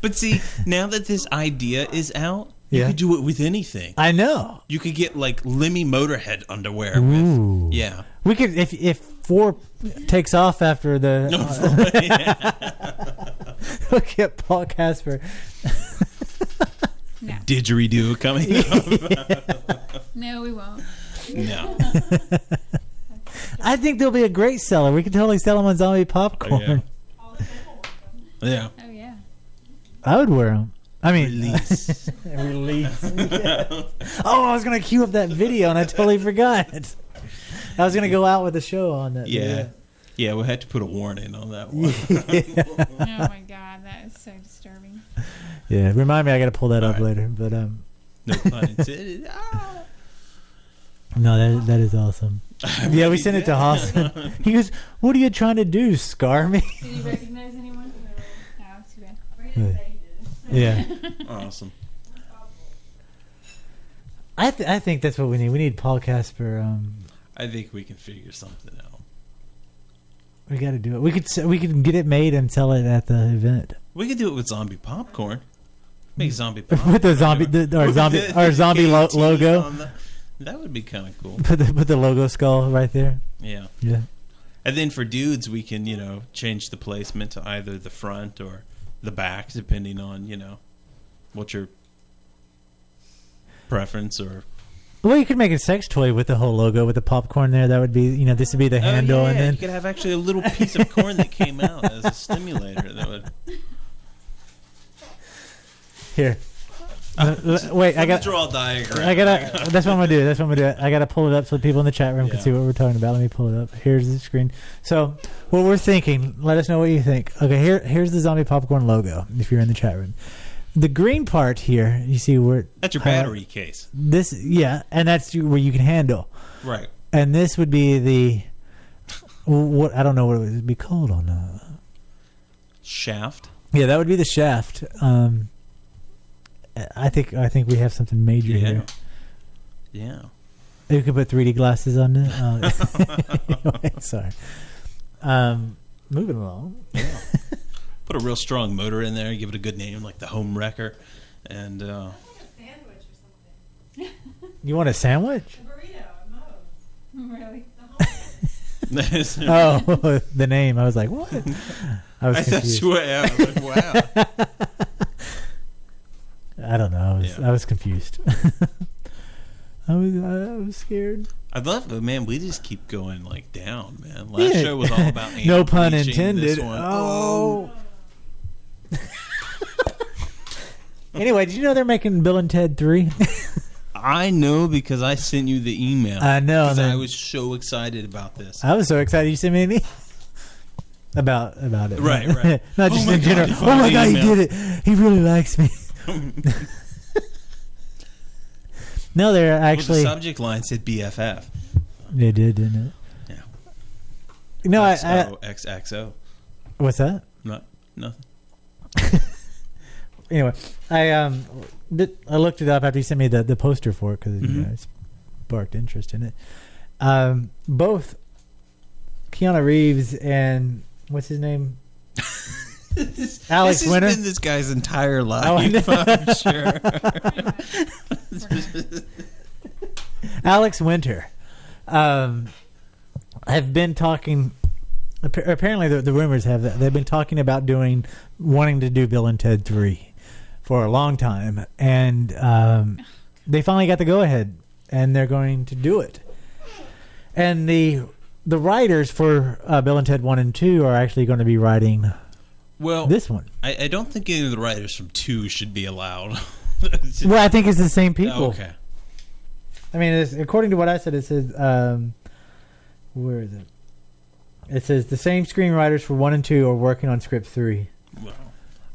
But see, now that this idea is out, you Yeah. could do it with anything. I know. You could get like Lemmy Motorhead underwear. Ooh. With, yeah. We could if 4 takes off after the. We'll get Paul Casper. No. Didgeridoo coming up. No, we won't. No. I think they'll be a great seller. We could totally sell them on zombie popcorn. Yeah. Oh yeah. I would wear them. I mean, Release. Release. Yeah. Oh, I was gonna queue up that video and I totally forgot. I was gonna go out with a show on that. Yeah. Yeah, we'll have to put a warning on that one. Oh my god, that is so disturbing. Yeah, remind me. I gotta pull that up All right. later. But No pun intended. no, that is awesome. Yeah, we sent it to Hassan. He goes, "What are you trying to do? Scar me?" Did you recognize anyone? No, too bad. Yeah. Awesome. I think that's what we need. We need Paul Casper. I think we can figure something out. We got to do it. We could get it made and sell it at the event. We could do it with zombie popcorn. Make zombie popcorn. With the zombie, our zombie logo. That would be kind of cool. Put the logo skull right there. Yeah. Yeah. And then for dudes, we can, change the placement to either the front or the back, depending on, what your preference or... Well, you could make a sex toy with the whole logo with the popcorn there. That would be, this would be the handle, and then you could have actually a little piece of corn that came out as a stimulator. That would... Here. Wait, I got draw a diagram. That's what I'm gonna do. I gotta pull it up so people in the chat room can see what we're talking about. Let me pull it up. Here's the screen. So, what we're thinking. Let us know what you think. Okay, here's the zombie popcorn logo. If you're in the chat room, the green part here, you see where that's your battery case. This, and that's where you can handle. Right. And this would be the what I don't know what it would be called on shaft. Yeah, that would be the shaft. I think we have something major here. Yeah. You could put 3D glasses on it. Anyway, sorry. Moving along. Yeah. Put a real strong motor in there. Give it a good name, like the Home Wrecker. And like a sandwich or something. You want a sandwich? A burrito at Moe's. Really? Oh, the name. I was like, what? I was confused. I was like, wow. I don't know. I was confused. I was scared. I love it, man. We just keep going like down, man. Last show was all about no pun bleaching. intended. This one, oh. Anyway, did you know they're making Bill and Ted 3? I know because I sent you the email. I know. Because I was so excited about this. I was so excited you sent me an email about it. Right. Not just in general. Oh my God, he did it. He really likes me. No, they're actually. Well, the subject line said BFF. They did, didn't it? Yeah. No, XOXO. What's that? Nothing. Anyway, I looked it up after you sent me the poster for it because it sparked interest in it. Both Keanu Reeves and what's his name? Alex Winter. This has been this guy's entire life, I'm sure. Alex Winter. I've been talking. Apparently, the rumors have that they've been talking about wanting to do Bill and Ted 3 for a long time, and they finally got the go ahead, and they're going to do it. And the writers for Bill and Ted 1 and 2 are actually going to be writing this one. I don't think any of the writers from 2 should be allowed. Well, I think it's the same people. Oh, okay. I mean, according to what I said, it says, where is it? It says the same screenwriters for 1 and 2 are working on script 3. Well,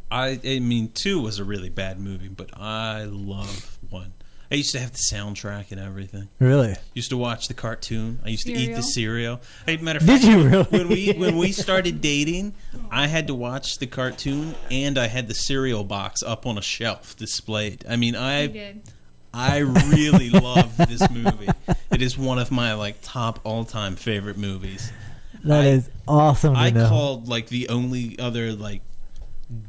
I mean, 2 was a really bad movie, but I love 1. I used to have the soundtrack and everything. Really? Used to watch the cartoon. I used to eat the cereal. Matter of fact, did you when really? when we started dating, I had to watch the cartoon, and I had the cereal box up on a shelf displayed. I mean, I really love this movie. It is one of my top all-time favorite movies. That is awesome. I called the only other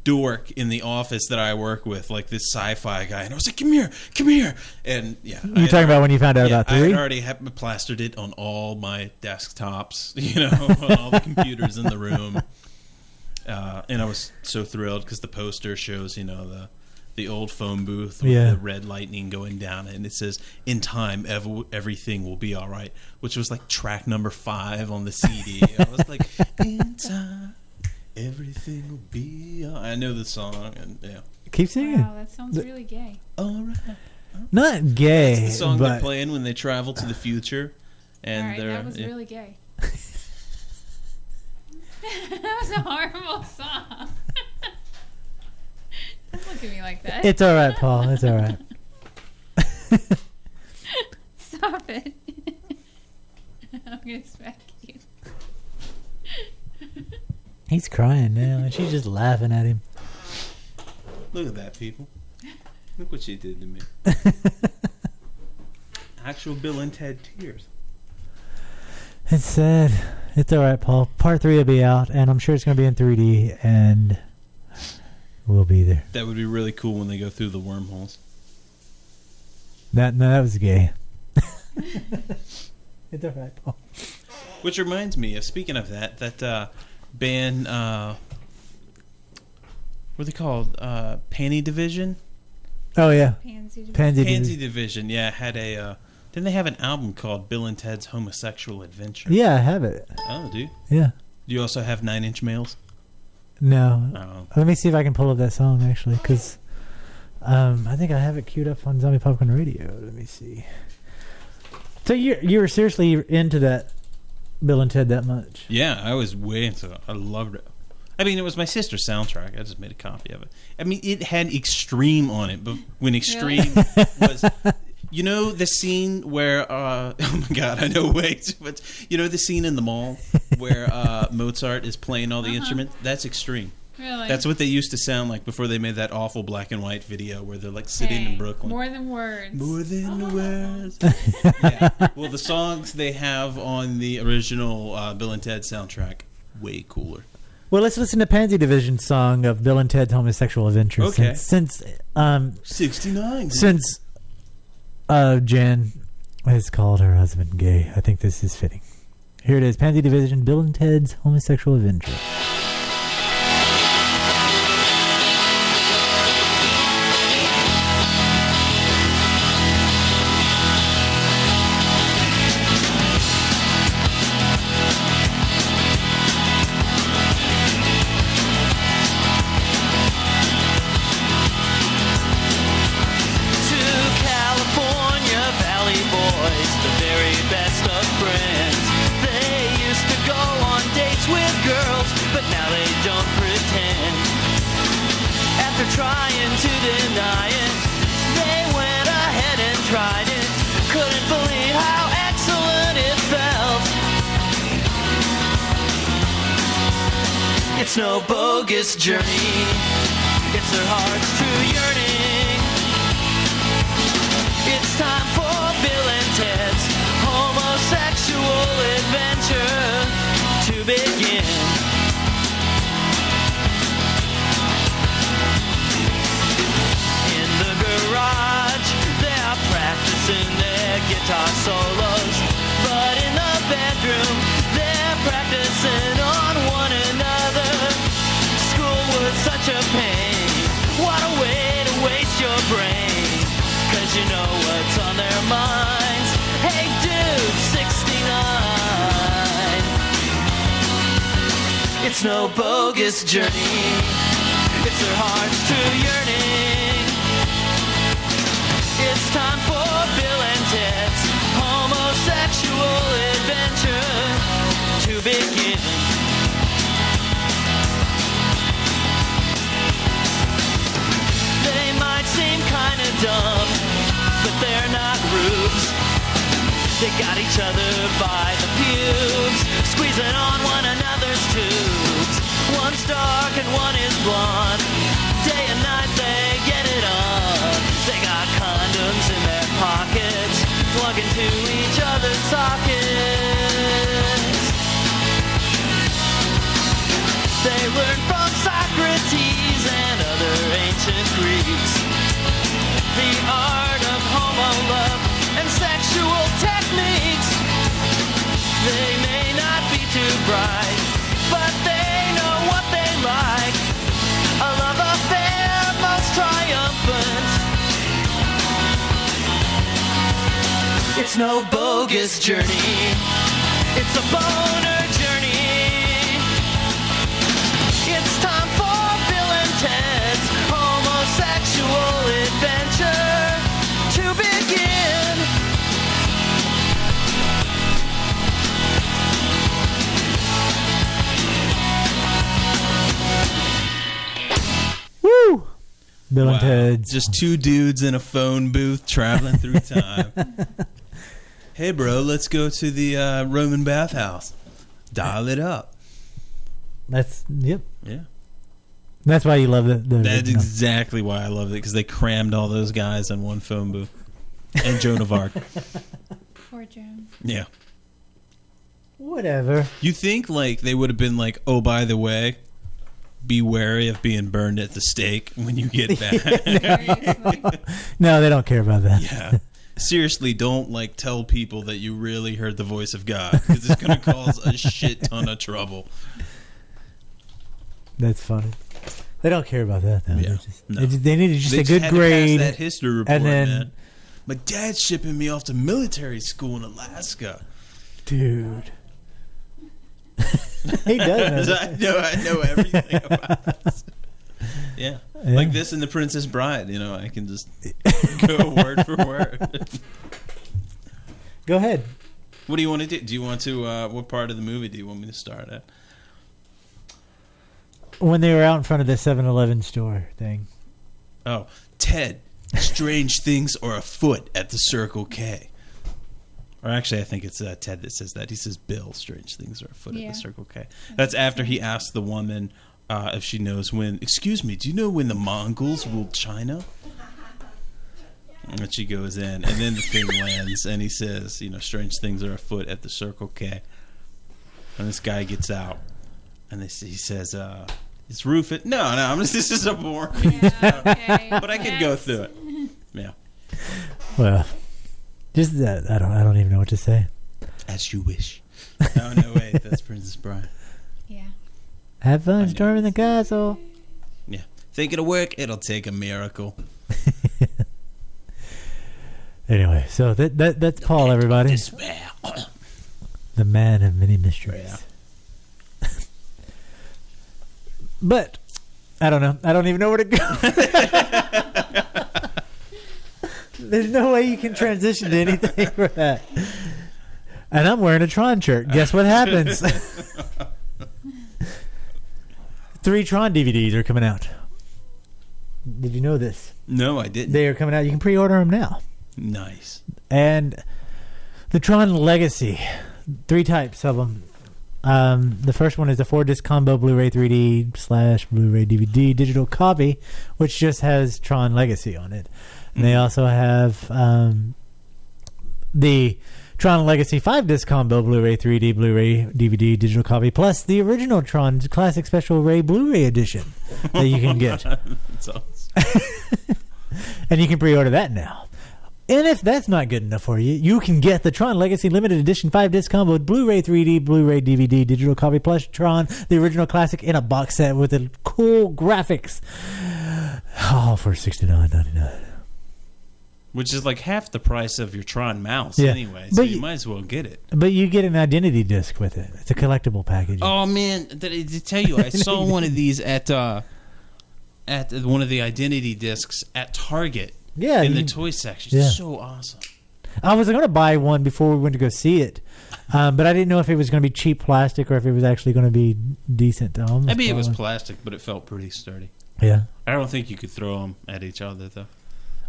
dork in the office that I work with, this sci-fi guy, and I was like, "Come here," and yeah. You're talking about when you found out about 3? I had already plastered it on all my desktops, on all the computers in the room, and I was so thrilled because the poster shows, the old phone booth with the red lightning going down it, and it says, "In time, everything will be all right," which was track number 5 on the CD. I was like, "In time, everything will be all right." I know the song, and yeah. Keep singing. Wow, that sounds really gay. All right. Not gay. That's the song they're playing when they travel to the future, and that was really gay. That was a horrible song. Don't look at me like that. It's all right, Paul. It's all right. Stop it. I'm going to smack you. He's crying now, and she's just laughing at him. Look at that, people. Look what she did to me. Actual Bill and Ted tears. It's sad. It's all right, Paul. Part 3 will be out, and I'm sure it's going to be in 3D, and we'll be there. That would be really cool when they go through the wormholes. That was gay. It's all right, Paul. Which reminds me, speaking of that band, what are they called? Panty Division? Oh, yeah. Pansy Division, yeah, had a... didn't they have an album called Bill and Ted's Homosexual Adventure? Yeah, I have it. Oh, do you? Yeah. Do you also have 9 Inch Nails? No. Oh. Let me see if I can pull up that song, actually, because I think I have it queued up on Zombie Popcorn Radio. Let me see. So you were seriously into that Bill and Ted that much? Yeah, I was way into it. I loved it. I mean, it was my sister's soundtrack. I just made a copy of it. I mean, it had Extreme on it, but when Extreme was... You know the scene where, oh my God, I know way too much. You know the scene in the mall where Mozart is playing all the instruments? That's Extreme. Really? That's what they used to sound like before they made that awful black and white video where they're sitting in Brooklyn. More than words. More than words. Yeah. Well, the songs they have on the original Bill and Ted soundtrack, way cooler. Well, let's listen to Pansy Division's song of Bill and Ted's Homosexual Adventure. Okay. Since 69. Since Jen has called her husband gay, I think this is fitting. Here it is, Pansy Division, Bill and Ted's Homosexual Adventure. Trying to deny it, they went ahead and tried it. Couldn't believe how excellent it felt. It's no bogus journey, it's their heart's true yearning. It's time for Bill and Ted's homosexual adventure to begin. Practicing their guitar solos, but in the bedroom they're practicing on one another. School was such a pain, what a way to waste your brain, 'cause you know what's on their minds. Hey dude, 69, It's no bogus journey. It's their hearts true yearning. It's time for Bill and Ted's homosexual adventure to begin. They might seem kinda dumb, but they're not rubes. They got each other by the pubes, squeezing on one another's tubes. One's dark and one is blonde. Day and night they get it on. They got condoms in their pockets, plug into each other's sockets. They learned from Socrates and other ancient Greeks the art of homo love and sexual techniques. They may not be too bright, but they know what they like. A love affair most triumphant. It's no bogus journey. It's a boner journey. It's time for Bill and Ted's homosexual adventure to begin. Woo! Bill and Wow. Ted's. Just two dudes in a phone booth traveling through time. Hey, bro, let's go to the Roman bathhouse. Dial it up. Yep. Yeah. That's why you love the That's no. exactly why I love it, because they crammed all those guys in one phone booth. And Joan of Arc. Poor Joan. Yeah. Whatever. You think like they would have been like, oh, by the way, be wary of being burned at the stake when you get back. Seriously. No, they don't care about that. Yeah. Seriously, don't like tell people that you really heard the voice of God, because it's going to cause a shit ton of trouble. That's funny. They don't care about that, though. Yeah. They need just They a good had to grade. pass that history report, and then, man. My dad's shipping me off to military school in Alaska. dude. He does. I know everything about this. Yeah. Like this in The Princess Bride, I can just go word for word. Go ahead. What do you want to do? Do you want to, what part of the movie do you want me to start at? When they were out in front of the 7-Eleven store thing. Oh, Ted, strange things are afoot at the Circle K. Or actually, I think it's Ted that says that. He says, Bill, strange things are afoot at the Circle K. That's after he asked the woman if she knows when, excuse me, do you know when the Mongols ruled China? And she goes in, and then the thing lands, and he says, strange things are afoot at the Circle K. And this guy gets out, and he says, is Rufus? No, this is a boring. Yeah, okay. But I could go through it. Yeah. Well, just that. I don't even know what to say. As you wish. No, wait, that's Princess Bride. Yeah. Have fun storming the castle. Yeah. Think it'll work? It'll take a miracle. Anyway, so that's Paul, everybody. Despair. The man of many mysteries. Yeah. But I don't know. I don't even know where to go. There's no way you can transition to anything for that. And I'm wearing a Tron shirt. Guess what happens? 3 Tron DVDs are coming out. Did you know this? No, I didn't. They are coming out. You can pre-order them now. Nice. And the Tron Legacy. 3 types of them. The first one is a 4-disc combo Blu-ray 3D / Blu-ray DVD digital copy, which just has Tron Legacy on it. And they also have the Tron Legacy 5-disc combo Blu-ray 3D Blu-ray DVD digital copy, plus the original Tron Classic Special Ray Blu-ray edition that you can get. That's awesome. And you can pre-order that now. And if that's not good enough for you, you can get the Tron Legacy Limited Edition 5-disc combo Blu-ray 3D, Blu-ray DVD, digital copy, plus Tron, the original classic, in a box set with the cool graphics. All for $69.99. Which is like half the price of your Tron mouse anyway, so you might as well get it. But you get an identity disc with it. It's a collectible package. Oh, man, to tell you, I saw one of these at one of the identity discs at Target in the toy section. Yeah. So awesome. I was going to buy one before we went to go see it, but I didn't know if it was going to be cheap plastic or if it was actually going to be decent. I mean, it was plastic, but it felt pretty sturdy. Yeah. I don't think you could throw them at each other, though.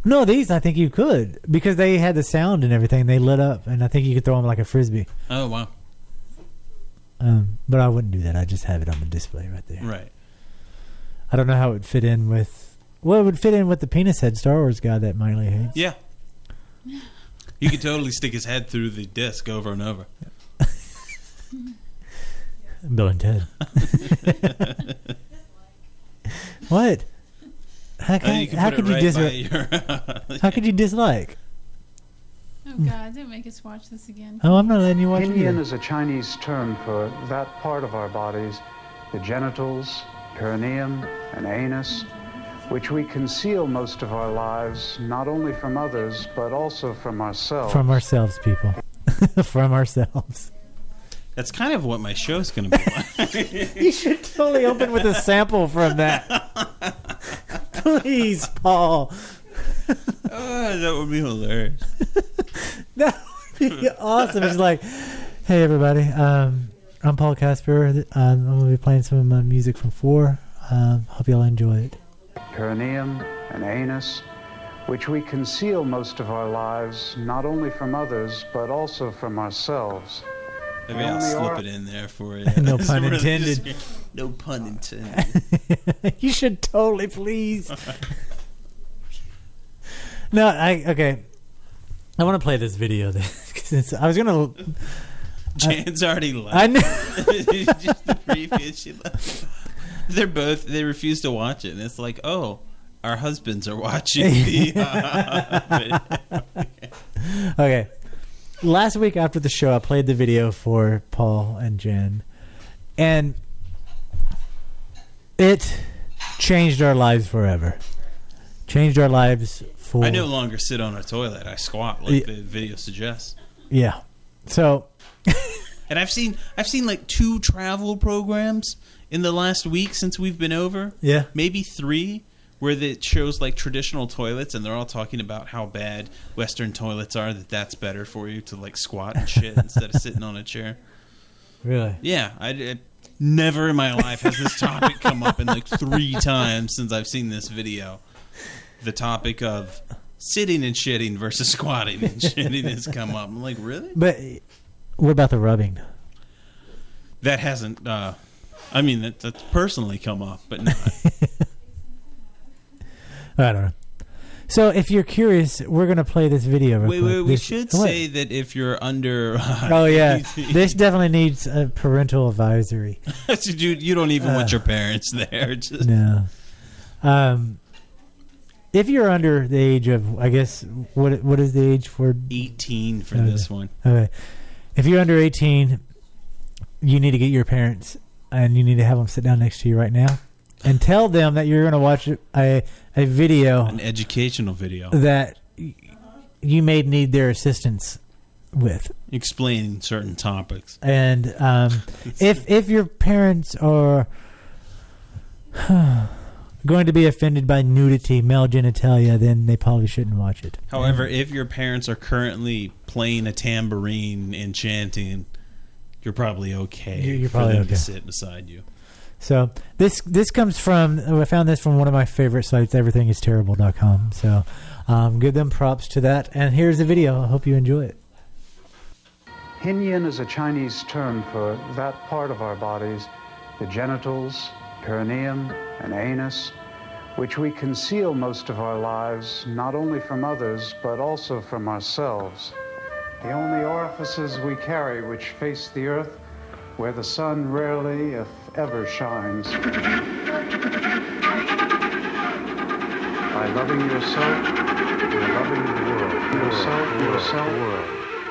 No, these I think you could because they had the sound and everything. They lit up, and I think you could throw them like a frisbee. Oh, wow. But I wouldn't do that. I just have it on the display right there. Right. I don't know how it would fit in with... Well, it would fit in with the penis head Star Wars guy that Miley hates. Yeah. You could totally stick his head through the disc over and over. Bill and Ted. What? How could you dislike? How could you dislike? Oh God! Don't make us watch this again. Oh, I'm not letting you watch it. Hin Yin is a Chinese term for that part of our bodies, the genitals, perineum, and anus, which we conceal most of our lives, not only from others, but also from ourselves. From ourselves, people. From ourselves. That's kind of what my show's going to be like. You should totally open with a sample from that. Please, Paul. That would be hilarious. That would be awesome. It's like, hey, everybody. I'm Paul Casper. I'm going to be playing some of my music from 4. Hope y'all enjoy it. Perineum and anus, which we conceal most of our lives, not only from others, but also from ourselves. Maybe I'll slip it in there for you. No pun intended. No pun intended. You should totally, please. No, okay. I want to play this video. I was going to... Jan's already left. I know. Just the previous, she left. They refuse to watch it. And it's like, oh, our husbands are watching the... Okay. Last week after the show, I played the video for Paul and Jen, and it changed our lives forever. Changed our lives for... I no longer sit on a toilet. I squat like the video suggests. Yeah. So... And I've seen like 2 travel programs in the last week since we've been over. Yeah. Maybe 3. Where it shows like traditional toilets, and they're all talking about how bad Western toilets are. That's better for you to like squat and shit instead of sitting on a chair. Really? Yeah, I never in my life has this topic come up in like 3 times since I've seen this video. The topic of sitting and shitting versus squatting and shitting has come up. I'm like, really? But what about the rubbing? That hasn't. I mean, that's personally come up, but not. I don't know. So if you're curious, we're going to play this video real quick. We should say that if you're under... oh, yeah. This definitely needs a parental advisory. Dude, you don't even want your parents there. Just. No. If you're under the age of, I guess, what is the age for? 18 for this one. Okay. If you're under 18, you need to get your parents, and you need to have them sit down next to you right now. And tell them that you're going to watch a video. An educational video. That you may need their assistance with. Explaining certain topics. And if your parents are going to be offended by nudity, male genitalia, then they probably shouldn't watch it. However, if your parents are currently playing a tambourine and chanting, you're probably okay. You're probably for them okay. to sit beside you. So this comes from, I found this from one of my favorite sites, everythingisterrible.com. So give them props to that. And here's the video. I hope you enjoy it. Hin Yin is a Chinese term for that part of our bodies, the genitals, perineum, and anus, which we conceal most of our lives, not only from others, but also from ourselves. The only orifices we carry which face the earth, where the sun rarely, if ever, shines. By loving yourself, you're loving the world.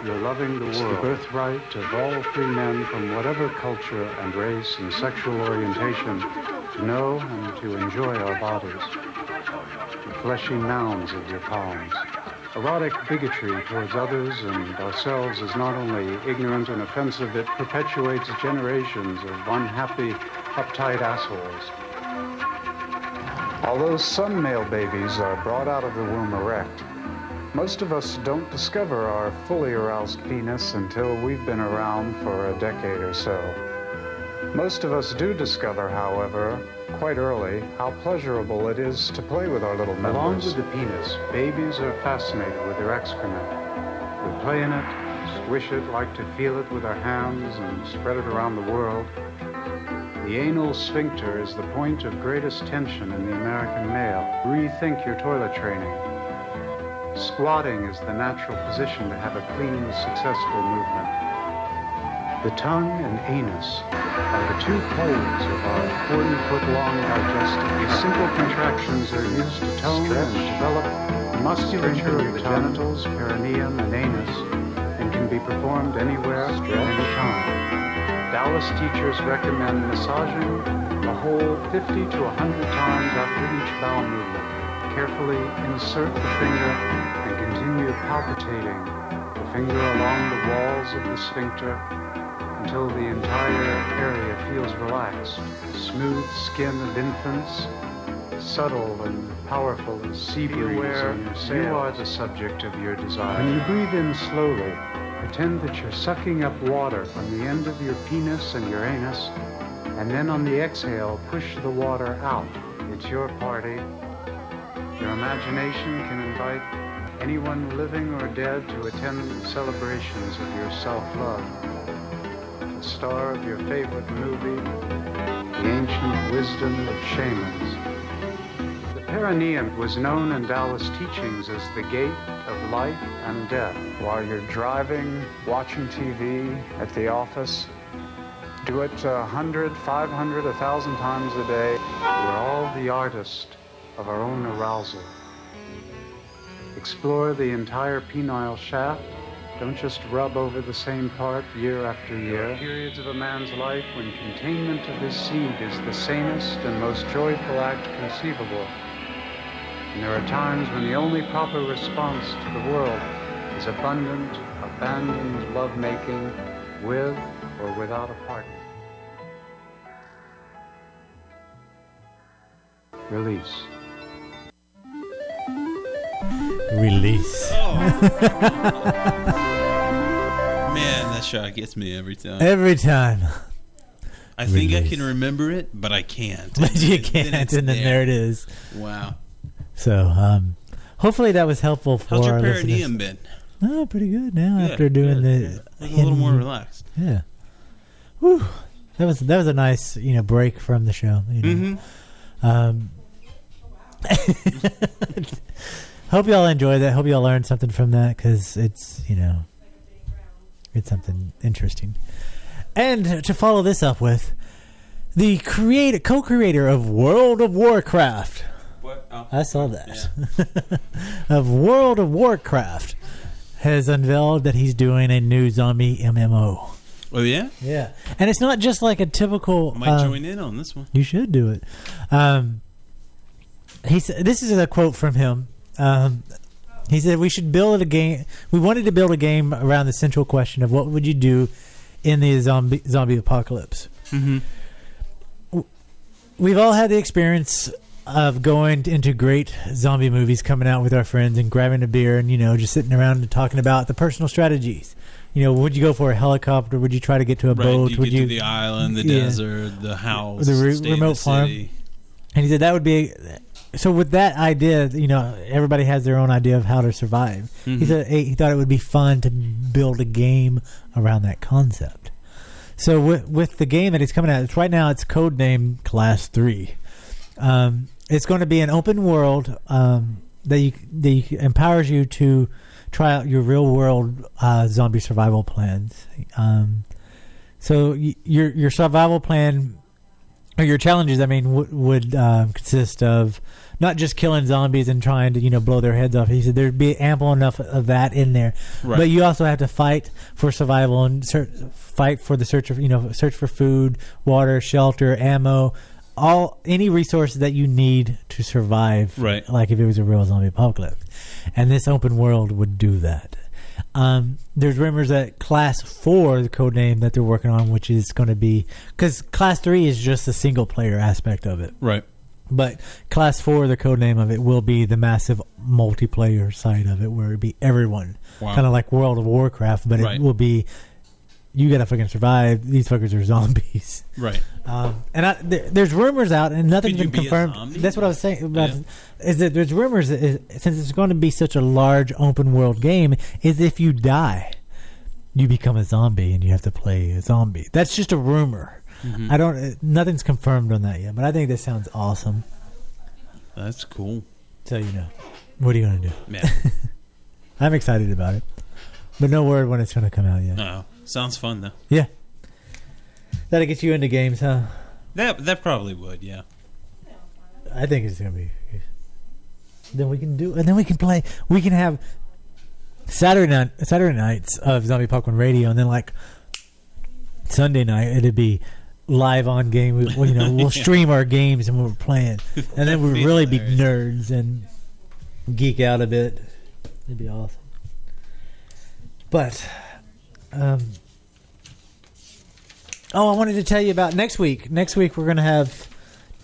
You're loving the world. It's the birthright of all free men from whatever culture and race and sexual orientation to know and to enjoy our bodies. The fleshy mounds of your palms. Erotic bigotry towards others and ourselves is not only ignorant and offensive, it perpetuates generations of unhappy, uptight assholes. Although some male babies are brought out of the womb erect, most of us don't discover our fully aroused penis until we've been around for a decade or so. Most of us do discover, however, quite early, how pleasurable it is to play with our little members. Along with the penis, babies are fascinated with their excrement. We play in it, squish it, like to feel it with our hands, and spread it around the world. The anal sphincter is the point of greatest tension in the American male. Rethink your toilet training. Squatting is the natural position to have a clean, successful movement. The tongue and anus are the two poles of our 40-foot-long digestive. These simple contractions are used to tone and develop the musculature of the genitals, perineum, and anus, and can be performed anywhere at any time. Dallas teachers recommend massaging the whole 50 to 100 times after each bowel movement. Carefully insert the finger and continue palpitating the finger along the walls of the sphincter until the entire area feels relaxed. Smooth skin of infants, subtle and powerful as sea breeze on your sails. You are the subject of your desire. When you breathe in slowly, pretend that you're sucking up water from the end of your penis and your anus, and then on the exhale, push the water out. It's your party. Your imagination can invite anyone living or dead to attend the celebrations of your self-love. The star of your favorite movie, the ancient wisdom of shamans. The perineum was known in Dallas teachings as the gate of life and death. While you're driving, watching TV, at the office, do it 100, 500, 1,000 times a day. We're all the artists of our own arousal. Explore the entire penile shaft. Don't just rub over the same part year after year. There are periods of a man's life when containment of his seed is the sanest and most joyful act conceivable. And there are times when the only proper response to the world is abundant, abandoned lovemaking with or without a partner. Release. Release. Man, that shot gets me every time. Every time. I think I can remember it, but I can't. But you can't, and then there it is. Wow. So, hopefully that was helpful for How's your our perineum listeners. been? Oh, pretty good now after doing the... A little more relaxed. Yeah. Whew. That was a nice, break from the show. Hope y'all enjoyed that. Hope y'all learned something from that, because it's, it's something interesting. And to follow this up with, the co-creator of World of Warcraft. What? Oh. I saw that. Yeah. Of World of Warcraft has unveiled that he's doing a new zombie MMO. Oh, yeah? Yeah. And it's not just like a typical... I might join in on this one. You should do it. He said, this is a quote from him. He said, we should build a game. We wanted to build a game around the central question of what would you do in the zombie apocalypse. Mm-hmm. We've all had the experience of going into great zombie movies, coming out with our friends and grabbing a beer and, just sitting around and talking about the personal strategies. Would you go for a helicopter? Would you try to get to a boat? Would you get to the island, the desert, the house, the remote farm? And he said that would be... So with that idea, everybody has their own idea of how to survive. Mm-hmm. He said he thought it would be fun to build a game around that concept. So with the game that he's coming out, right now it's codenamed Class 3. It's going to be an open world that empowers you to try out your real world zombie survival plans. So your survival plan, or your challenges, would consist of not just killing zombies and trying to, blow their heads off. He said there'd be ample enough of that in there. Right. But you also have to fight for survival and fight for the search for food, water, shelter, ammo, any resources that you need to survive. Right. Like if it was a real zombie apocalypse. and this open world would do that. There's rumors that Class 4, the code name that they're working on, which is going to be, because Class 3 is just the single player aspect of it, Right. but Class 4, the code name of it, will be the massive multiplayer side of it, where it'd be everyone, kind of like World of Warcraft, but it will be, you gotta fucking survive. These fuckers are zombies. Right. And there's rumors out, and nothing's been confirmed. That's what I was saying about. Is that there's rumors that since it's going to be such a large open world game, is if you die, you become a zombie and you have to play a zombie. That's just a rumor. Mm-hmm. Nothing's confirmed on that yet, but I think this sounds awesome. That's cool. So what are you gonna do? Yeah. I'm excited about it, but no word when it's gonna come out yet. No. Sounds fun though. Yeah. That'll get you into games, huh? That probably would, yeah. I think it's gonna be. Then we can and then we can play. We can have Saturday nights of Zombie Popcorn Radio, and then like Sunday night it'd be live on game. We'll stream our games and we're playing, and then we'll really be nerds and geek out a bit. It'd be awesome. But. I wanted to tell you about next week. Next week we're going to have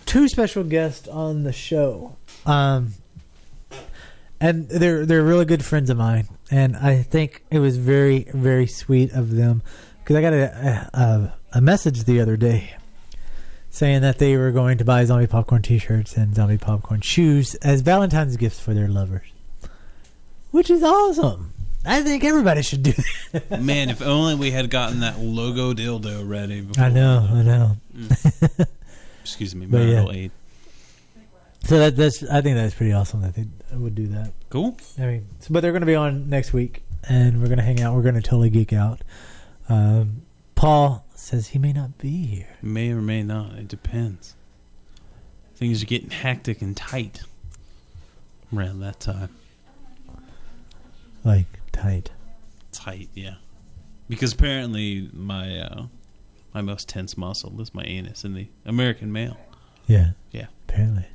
2 special guests on the show, and they're really good friends of mine. And I think it was very, very sweet of them, because I got a message the other day saying that they were going to buy Zombie Popcorn T-shirts and Zombie Popcorn shoes as Valentine's gifts for their lovers, which is awesome. I think everybody should do that. Man, if only we had gotten that logo dildo ready before. I know. Excuse me, marital aid. So I think that's pretty awesome that they would do that. Cool. I mean, but they're going to be on next week, and we're going to hang out. We're going to totally geek out. Paul says he may not be here. May or may not. It depends. Things are getting hectic and tight around that time. Like tight, yeah. Because apparently my most tense muscle is my anus in the American male. Yeah. Apparently,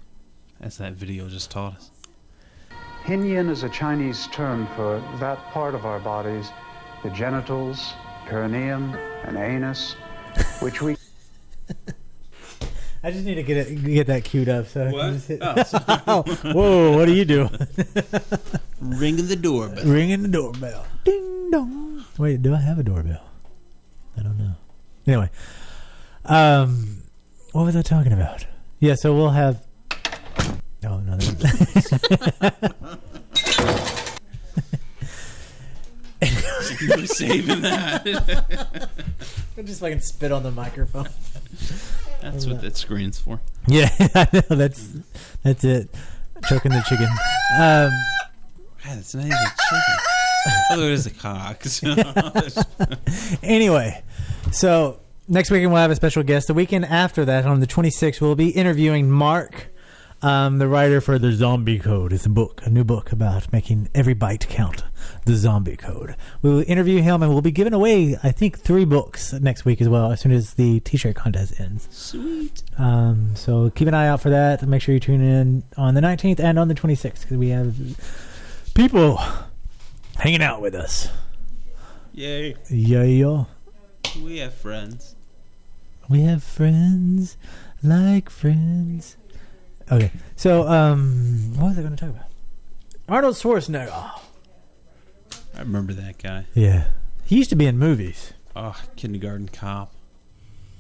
as that video just taught us. Hin Yin is a Chinese term for that part of our bodies, the genitals, perineum, and anus, which we. I just need to get that queued up. So what? Just hit... Whoa! What are you doing? Ringing the doorbell. Ringing the doorbell. Ding dong. Wait, do I have a doorbell? I don't know. Anyway, what was I talking about? Yeah, so we'll have. Oh no! You were saving that. I just fucking spit on the microphone. That's what that screen's for. Yeah, I know. That's it. Choking the chicken. God, it's not even a chicken. Although it is a cock. So. Anyway, so next weekend we'll have a special guest. The weekend after that, on the 26th, we'll be interviewing Mark, the writer for The Zombie Code. It's a new book about making every bite count. The Zombie Code. We will interview him, and we'll be giving away, I think, 3 books next week as well, as soon as the T-shirt contest ends. Sweet. So keep an eye out for that. Make sure you tune in on the 19th and on the 26th, because we have people hanging out with us. Yay. Yeah. We have friends. We have friends like friends. Okay, so what was I going to talk about? Arnold Schwarzenegger. I remember that guy. Yeah, he used to be in movies. Oh, Kindergarten Cop.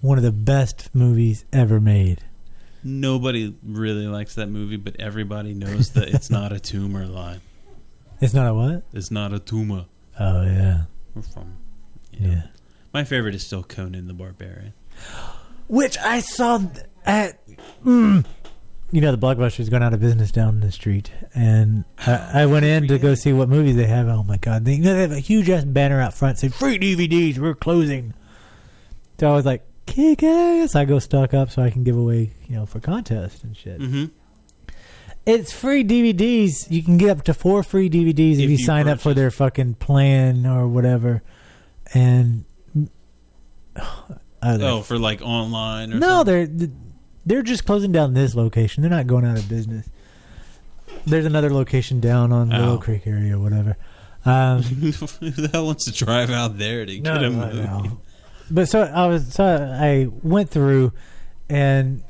One of the best movies ever made. Nobody really likes that movie, but everybody knows that it's not a tumor line. It's not a what? It's not a tumor. Oh, yeah. We're from... Yeah. My favorite is still Conan the Barbarian. Which I saw at... the Blockbuster's going out of business down the street, and I went in to go see what movies they have. Oh my god, they have a huge ass banner out front saying free DVDs, we're closing. So I was like, kick ass. I go stock up so I can give away, for contests and shit. Mm-hmm. It's free DVDs. You can get up to 4 free DVDs if you sign up for their fucking plan or whatever. And for like online or no, something? they're just closing down this location. They're not going out of business. There's another location down on Willow Creek area or whatever. Who the hell wants to drive out there to get a movie? No. But I went through and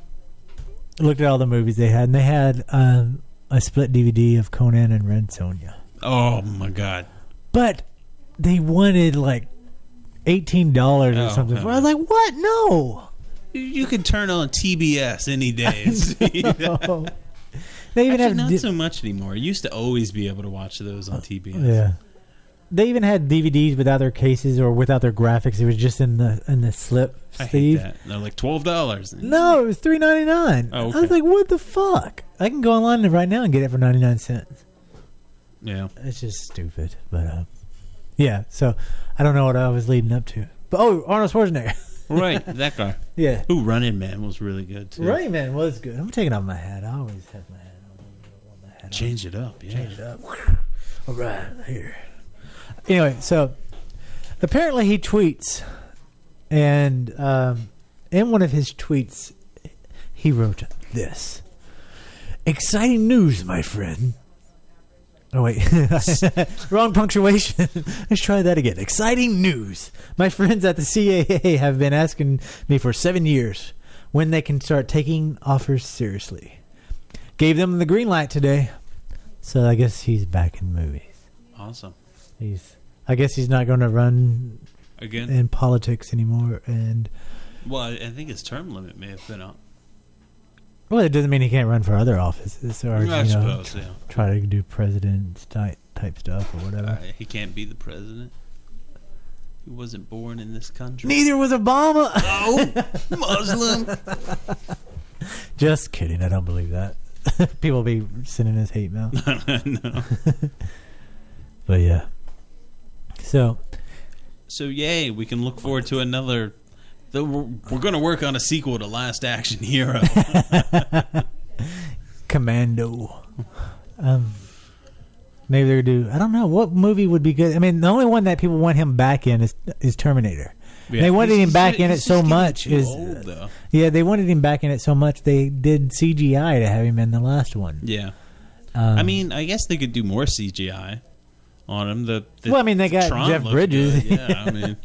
looked at all the movies they had, and they had a split DVD of Conan and Red Sonja. Oh my god! But they wanted like $18 or something. I was like, what? No. You can turn on TBS any day. They even have not so much anymore. You used to always be able to watch those on TBS. Yeah. They even had DVDs without their cases or without their graphics. It was just in the slip sleeve. I hate that. They're like $12. No, it was $3.99. Oh, okay. I was like, what the fuck? I can go online right now and get it for 99 cents. Yeah. It's just stupid. But yeah, so I don't know what I was leading up to. But Arnold Schwarzenegger. Right, that guy. Yeah. Who Running Man was really good too. Running Man was good. I'm taking off my hat. I always have my hat on. Change it up, yeah. Change it up. All right, here. Anyway, so apparently he tweets, and in one of his tweets, he wrote this: "Exciting news, my friend." Oh wait, wrong punctuation. Let's try that again. Exciting news. My friends at the CAA have been asking me for 7 years when they can start taking offers seriously. Gave them the green light today, so I guess he's back in movies. Awesome. I guess he's not going to run again in politics anymore. And well, I think his term limit may have been up. Well, it doesn't mean he can't run for other offices or I suppose, yeah. Try to do president type stuff or whatever. He can't be the president. He wasn't born in this country. Neither was Obama. Oh, Muslim. Just kidding. I don't believe that. People be sending us hate mail. No. But yeah. So yay, we can look forward to another. We're going to work on a sequel to Last Action Hero. Commando. Maybe they're going to do. I don't know what movie would be good. I mean, the only one that people want him back in is Terminator. Yeah. They wanted him back in it so much. They wanted him back in it so much they did CGI to have him in the last one. Yeah. I mean, I guess they could do more CGI on him. They got TRON Jeff Bridges. Yeah, I mean,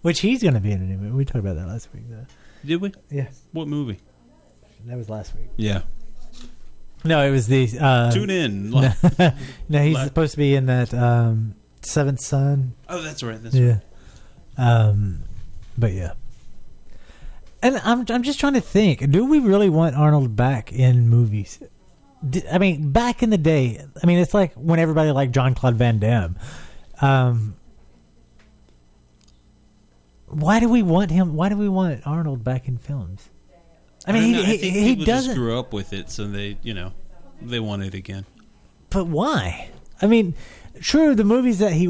which he's going to be in a new movie. We talked about that last week, though. Did we? Yeah. What movie? That was last week. Yeah. No, it was the. Tune in. No, he's supposed to be in that Seventh Son. Oh, that's right. Right. But yeah. And I'm just trying to think. Do we really want Arnold back in movies? I mean, back in the day. I mean, it's like when everybody liked Jean-Claude Van Damme. Why do we want him? Why do we want Arnold back in films? I mean, I think he people doesn't just grew up with it, so they want it again. But why? I mean, sure, the movies that he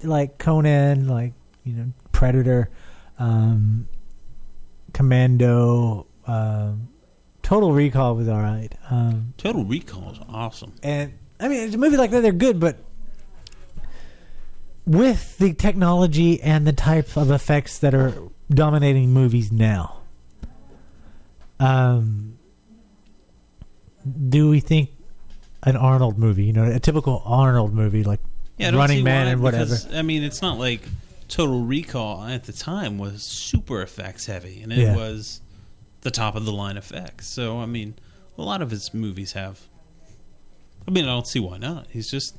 like Conan, like Predator, Commando, Total Recall was all right. Total Recall is awesome. And I mean, it's a movie like that, they're good, but with the technology and the type of effects that are dominating movies now, do we think an Arnold movie, a typical Arnold movie like Running Man and whatever? Because, I mean, it's not like Total Recall at the time was super effects heavy, and it was the top of the line effects. So, I mean, a lot of his movies have. I mean, I don't see why not. He's just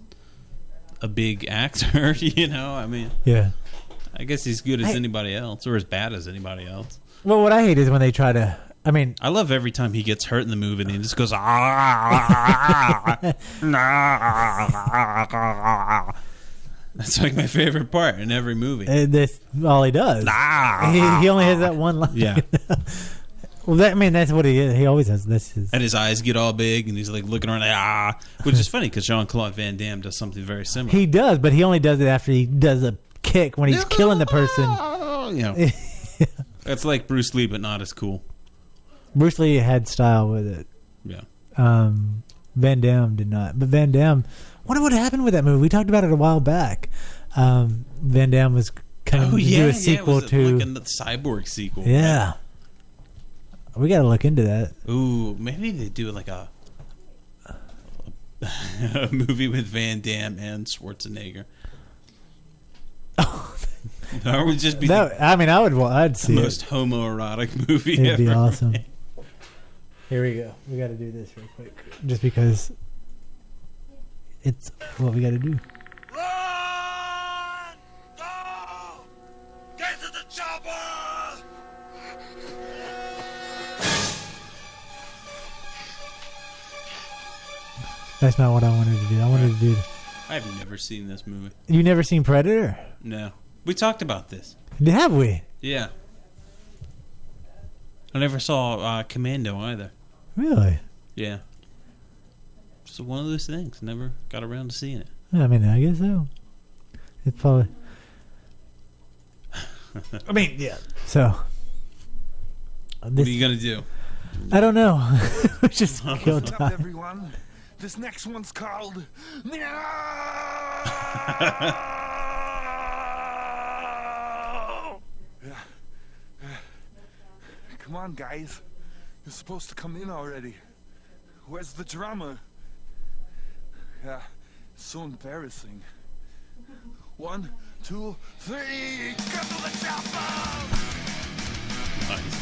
a big actor, I mean, yeah. I guess he's good as anybody else, or as bad as anybody else. Well, what I hate is when they try to. I mean, I love every time he gets hurt in the movie and he just goes, That's like my favorite part in every movie. That's all he does. He only has that one line. Yeah. Well, that's what he is. He always has. That's his. And his eyes get all big and he's like looking around which is funny because Jean-Claude Van Damme does something very similar. He does, but he only does it after he does a kick when he's killing the person. It's like Bruce Lee, but not as cool. Bruce Lee had style with it. Yeah. Van Damme did not. But Van Damme, wonder what happened with that movie. We talked about it a while back. Van Damme was kind of do a sequel to like a cyborg sequel. Yeah. Right? We got to look into that. Ooh, maybe they do like a A movie with Van Damme and Schwarzenegger. That would just be I'd see the most homoerotic movie It'd ever. be awesome. Here we go. We got to do this real quick. Just because it's what we got to do. Run! Go! Get to the chopper! That's not what I wanted to do. I wanted to do... I've never seen this movie. You never seen Predator? No. We talked about this. Have we? Yeah. I never saw Commando either. Really? Yeah. Just one of those things. Never got around to seeing it. I mean, I guess so. It's probably... yeah. So... What are you going to do? I don't know. Just kill Listen time. up, everyone. This next one's called... Come on, guys. You're supposed to come in already. Where's the drama? Yeah, it's so embarrassing. 1, 2, 3, get to the chopper! Nice.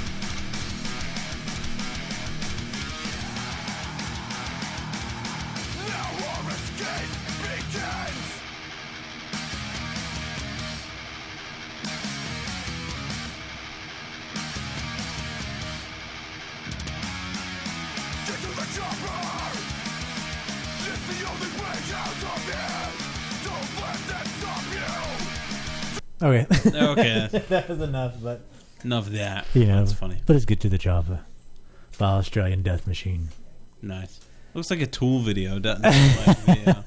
Now our escape begins! Get to the chopper! It's the only way out of here! Don't let that stop you! Okay. Okay. That was enough, but... Enough of that. You know, That's funny. But let's get to the chopper. By Australian Death Machine. Nice. Looks like a Tool video, doesn't it? Like, yeah.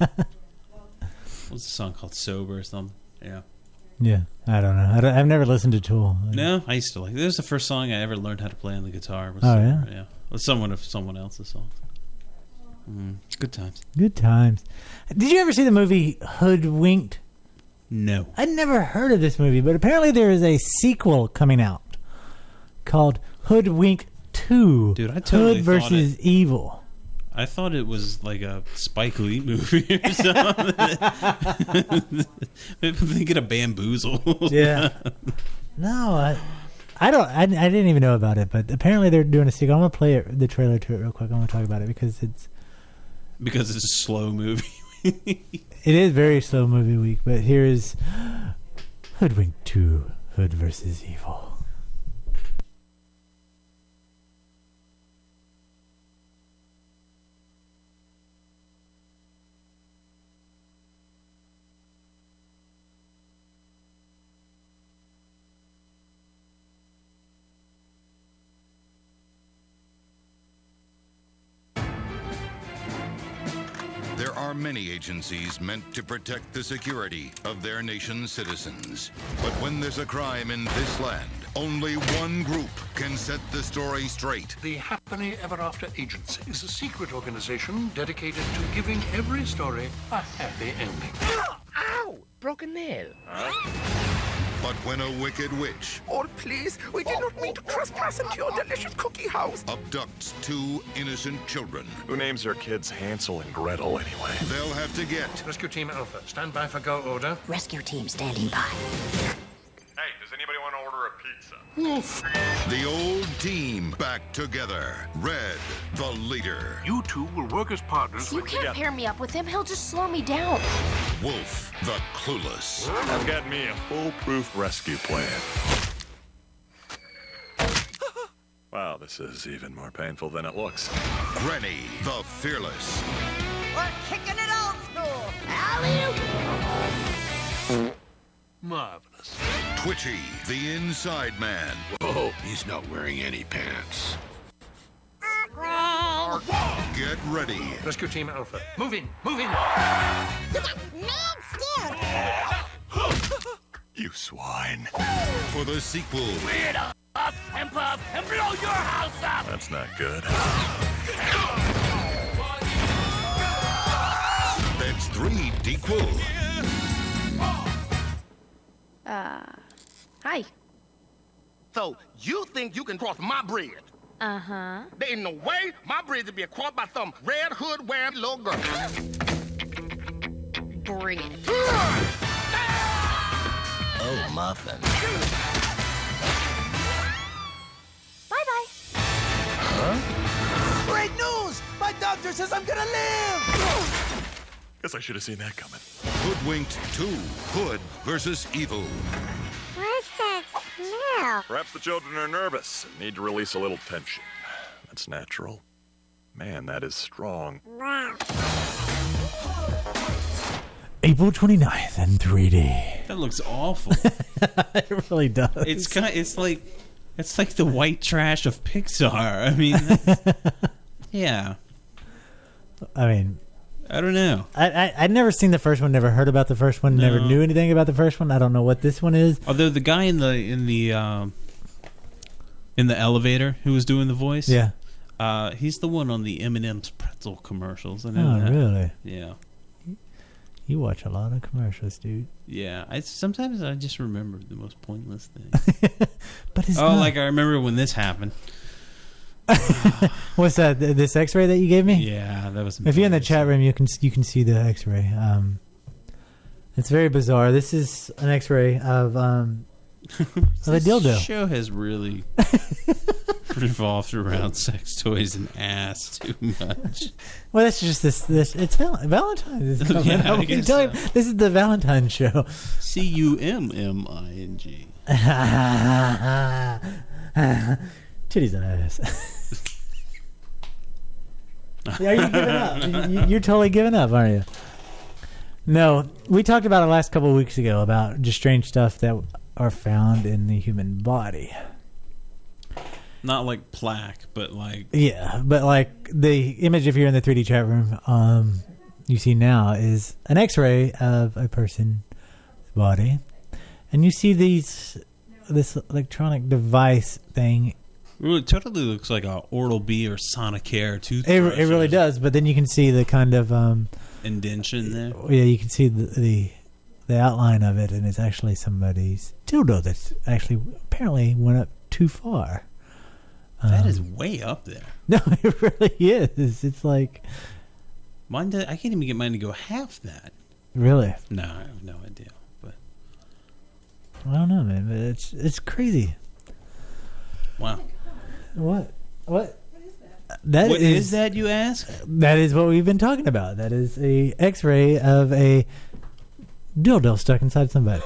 What's the song called? Sober or something? Yeah. Yeah, I don't know. I've never listened to Tool. No, I used to like. This was the first song I ever learned how to play on the guitar. Was Oh, Sober, yeah? Yeah. With someone else's song. Good times. Good times. Did you ever see the movie Hoodwinked? No. I'd never heard of this movie, but apparently there is a sequel coming out called Hoodwink 2. Dude, I totally Hood versus Evil. I thought it was like a Spike Lee movie or something. People thinking of Bamboozled. Yeah. No, I didn't even know about it, but apparently they're doing a sequel. I'm gonna play the trailer to it real quick. I'm gonna talk about it because it's a slow movie. It is very slow movie week, but here is Hoodwink 2, Hood versus Evil. There are many agencies meant to protect the security of their nation's citizens. But when there's a crime in this land, only one group can set the story straight. The Happily Ever After Agency is a secret organization dedicated to giving every story a happy ending. Ow! Broken nail. But when a wicked witch Oh, please, we did not mean to trespass into your delicious cookie house. abducts 2 innocent children, Who names their kids Hansel and Gretel anyway? they'll have to get Rescue Team Alpha, stand by for go order. Rescue team standing by. Hey, does anybody want to order a pizza? the old team back together. Red, the leader. You two will work as partners. You can't pair me up with him. He'll just slow me down. Wolf, the clueless. I've got me a foolproof rescue plan. Wow, this is even more painful than it looks. Granny, the fearless. We're kicking it old school. Alley-oop. Marvelous. Twitchy, the inside man. Whoa, he's not wearing any pants. Get ready. Rescue Team Alpha, move in, move in. You swine. For the sequel. Weird up and pop and blow your house up. That's not good. That's 3 equal. Hi. So, you think you can cross my bridge? Uh-huh. There ain't no way my bridge will be caught by some red hood wearing little girl. Bring it. Oh, muffin. Bye-bye. Huh? Great news! My doctor says I'm gonna live! Guess I should have seen that coming. Hoodwinked 2, Hood versus Evil. Where's that smell? Perhaps the children are nervous and need to release a little tension. That's natural. Man, that is strong. April 29th in 3D. That looks awful. It really does. It's like the white trash of Pixar. I mean, yeah. I mean, I don't know. I'd never seen the first one, never heard about the first one, never knew anything about the first one. I don't know what this one is. Although the guy in the elevator who was doing the voice, he's the one on the M&M's pretzel commercials. I know that. Really? Yeah. You watch a lot of commercials, dude. Yeah, sometimes I just remember the most pointless things. But it's not. Like I remember when this happened. What's that? This X-ray that you gave me? Yeah, that was. If you're in the chat room, you can see the X-ray. It's very bizarre. This is an X-ray of a dildo. This show has really revolved around sex toys and ass too much. Well, that's just this. It's Valentine's. I guess so. This is the Valentine's show. CUMMING. Titties and ass. Are you giving up? You're totally giving up, aren't you? No, we talked about it last couple of weeks ago about just strange stuff that are found in the human body. Not like plaque, but like... Yeah, but like the image, if you're in the 3D chat room, you see now is an X-ray of a person's body. And you see this electronic device thing. It totally looks like a Oral-B or Sonicare toothbrush. It really does, but then you can see the kind of... indention there? Yeah, you can see the outline of it, and it's actually somebody's dildo that's actually apparently went up too far. That is way up there. No, it really is. It's like... I can't even get mine to go half that. Really? No, I have no idea. But I don't know, man. But it's crazy. Wow. What? What is that, you ask? That is what we've been talking about. That is a X-ray of a dildo stuck inside somebody.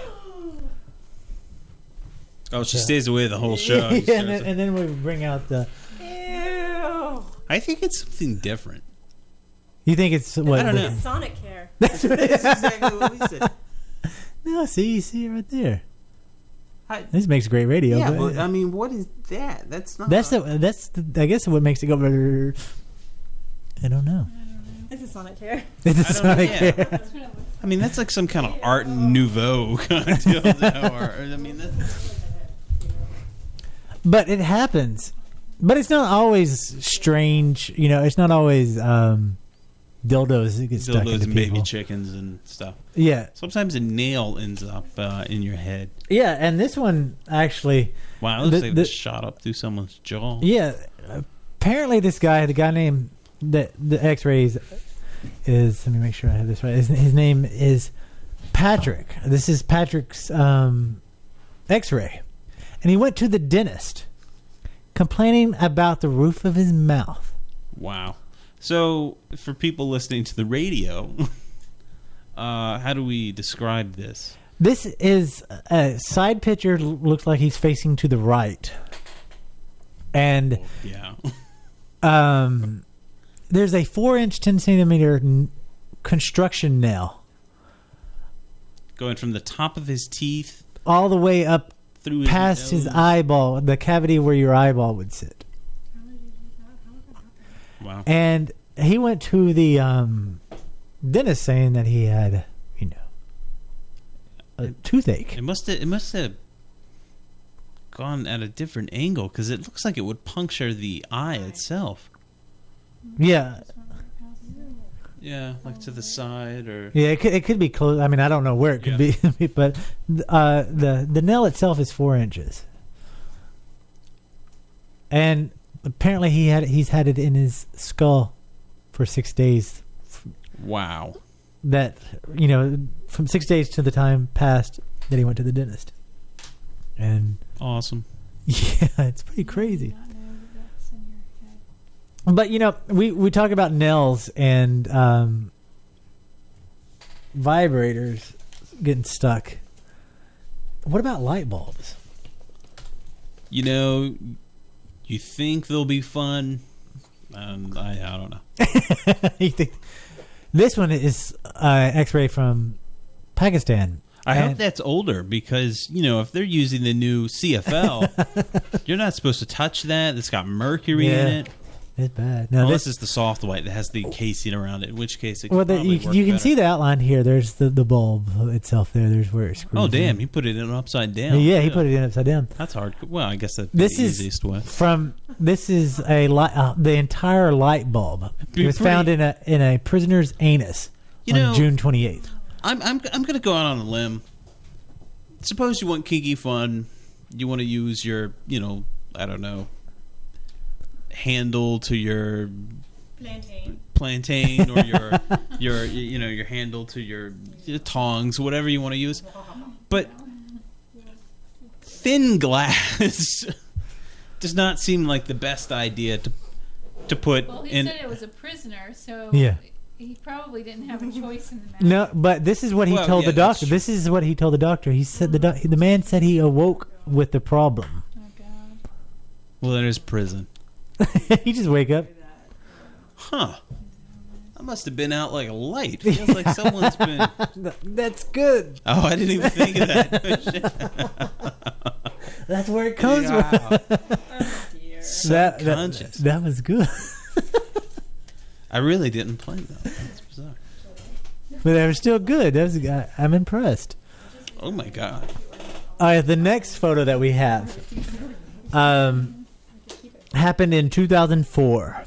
Oh, she stays away the whole show. Yeah, and then we bring out the... Ew. I think it's something different. You think it's what? I don't know. Sonicare. That's what it is. Exactly what we said. No, see, you see it right there. This makes great radio. Yeah, but I mean, what is that? That's not. That's I guess what makes it go. I don't know. It's a Sonicare. It's a Sonicare. Yeah. I mean, that's like some kind of Art Nouveau kind of dildo. I mean, that's... But it happens. But it's not always strange. You know, it's not always dildos that get stuck into and people. baby chickens and stuff. Yeah. Sometimes a nail ends up in your head. Yeah, and this one actually... Wow, it looks like it shot up through someone's jaw. Yeah. Apparently this guy, the guy named... The X-rays is... Let me make sure I have this right. His name is Patrick. This is Patrick's X-ray. And he went to the dentist complaining about the roof of his mouth. Wow. So, for people listening to the radio, how do we describe this? This is a side picture. Looks like he's facing to the right, and there's a 4-inch, 10 centimeter construction nail going from the top of his teeth all the way up through past his eyeball, the cavity where your eyeball would sit. Wow. And he went to the dentist saying that he had, a toothache. It must have gone at a different angle because it looks like it would puncture the eye itself. Yeah. Yeah, like to the side or... Yeah, it could be close. I mean, I don't know where it could be, but the nail itself is 4 inches. And apparently he's had it in his skull for 6 days. Wow. That, from 6 days to the time passed that he went to the dentist. And awesome. Yeah, it's pretty crazy. But we talk about nails and vibrators getting stuck. What about light bulbs? You think they'll be fun? I don't know. You think this one is X-ray from Pakistan? I hope that's older because, if they're using the new CFL, you're not supposed to touch that. It's got mercury in it. It's bad. Unless it's the soft white that has the casing around it, in which case it could you can see the outline here. There's the bulb itself there. There's where it screws. Oh, damn. in. He put it in upside down. Yeah, he put it in upside down. That's hard. Well, I guess that's the easiest way. This is the entire light bulb. It was found in a prisoner's anus on June 28th. I'm going to go out on a limb. Suppose you want kinky fun. You want to use your, I don't know, handle to your plantain or your handle to your tongs, whatever you want to use. But thin glass does not seem like the best idea to put Well, he in. said it was a prisoner, so Yeah. he probably didn't have a choice in the matter. No, but this is what he told the doctor. This is what he told the doctor. He said the man said he awoke with the problem. Well, that is prison. He just wake up. Huh. I must have been out like a light. Feels like someone's been. That's good. Oh, I didn't even think of that. That's where it comes from. Subconscious. That was good. I really didn't play that. That's bizarre. But they were still good. I'm impressed. Oh my god. All right, the next photo that we have happened in 2004.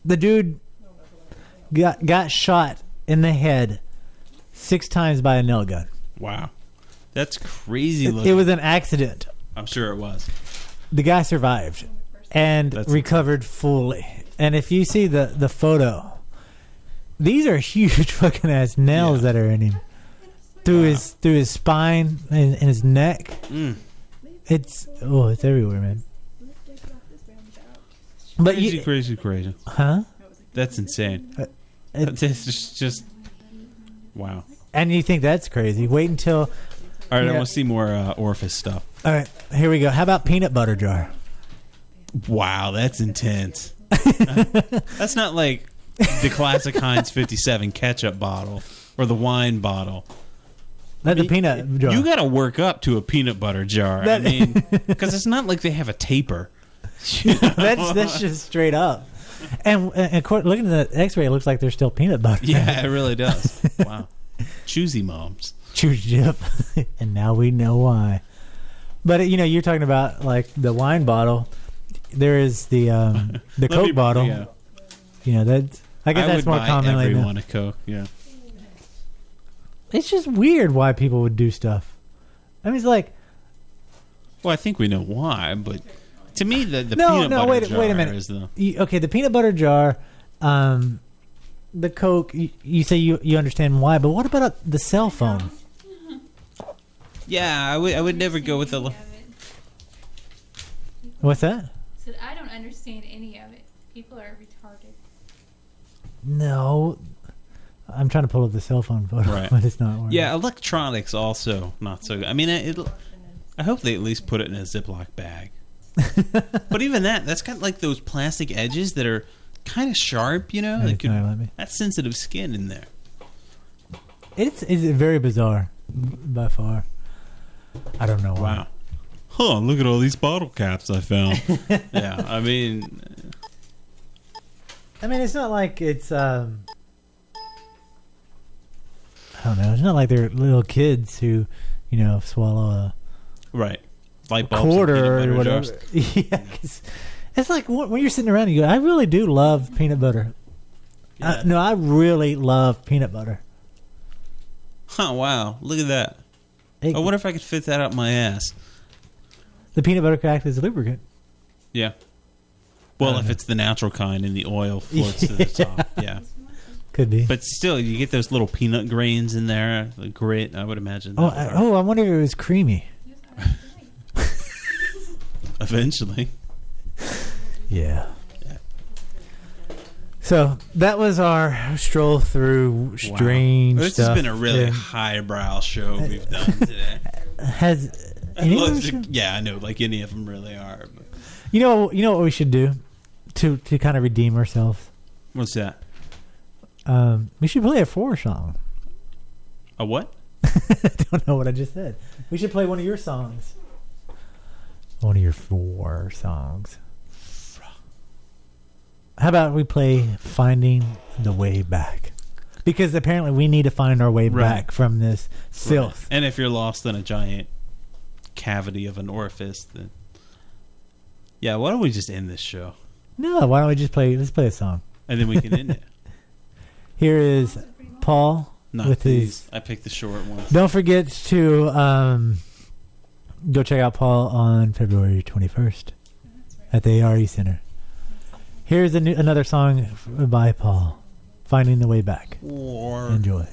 The dude got shot in the head 6 times by a nail gun. Wow. That's crazy looking. It was an accident. I'm sure it was. The guy survived and recovered fully. And if you see the photo, these are huge fucking ass nails that are in him. Through his spine and his neck. It's everywhere, man. But Crazy. Huh? That's insane. It's just wow. And you think that's crazy? Wait until. All right, I want to see more orifice stuff. All right, here we go. How about peanut butter jar? Wow, that's intense. That's not like the classic Heinz 57 ketchup bottle or the wine bottle. That's a peanut jar. You got to work up to a peanut butter jar. Because it's not like they have a taper. That's just straight up. And looking at the X-ray, it looks like there's still peanut butter. Yeah, it really does. Wow, choosy moms. Choosy dip, and now we know why. But you're talking about like the wine bottle. There is the Coke bottle. Yeah. That I guess that's more common. Everyone a Coke. Yeah. It's just weird why people would do stuff. I mean, it's like. Well, I think we know why, but to me, the peanut butter jar wait a minute. is the okay, the peanut butter jar, the Coke. You say you understand why, but what about the cell phone? Yeah, I would never go with the. What's that? Said I don't understand any of it. People are retarded. No. I'm trying to pull up the cell phone photo, but it's not working. Yeah, electronics also not so good. I mean, I hope they at least put it in a Ziploc bag. But even that's got like those plastic edges that are kind of sharp, that's sensitive skin in there. It's very bizarre, by far. I don't know why. Wow. Huh, look at all these bottle caps I found. Yeah, I mean, it's not like it's I don't know. It's not like they're little kids who, swallow a light bulbs quarter and or whatever. Jars. Yeah, it's like when you're sitting around and you go, I really do love peanut butter. Yeah. No, I really love peanut butter. Huh, wow. Look at that. I wonder if I could fit that up my ass. The peanut butter crack is lubricant. Yeah. Well, if it's the natural kind and the oil floats to the top, yeah. Could be. But still, you get those little peanut grains in there. The grit, I would imagine. I wonder if it was creamy. Eventually. Yeah. So that was our stroll through strange This stuff. has been a really highbrow show we've done today. Yeah, I know, like any of them really are. But. You know what we should do to kind of redeem ourselves? What's that? We should play a 4 song. A what? I don't know what I just said. We should play one of your songs. One of your 4 songs. How about we play Finding the Way Back? Because apparently we need to find our way back from this filth. Right. And if you're lost in a giant cavity of an orifice, then... Yeah, why don't we just end this show? No, why don't we just let's play a song. And then we can end it. Here is Paul with his... I picked the short one. Don't forget to go check out Paul on February 21st at the ARE Center. Here's another song by Paul, Finding the Way Back. Enjoy.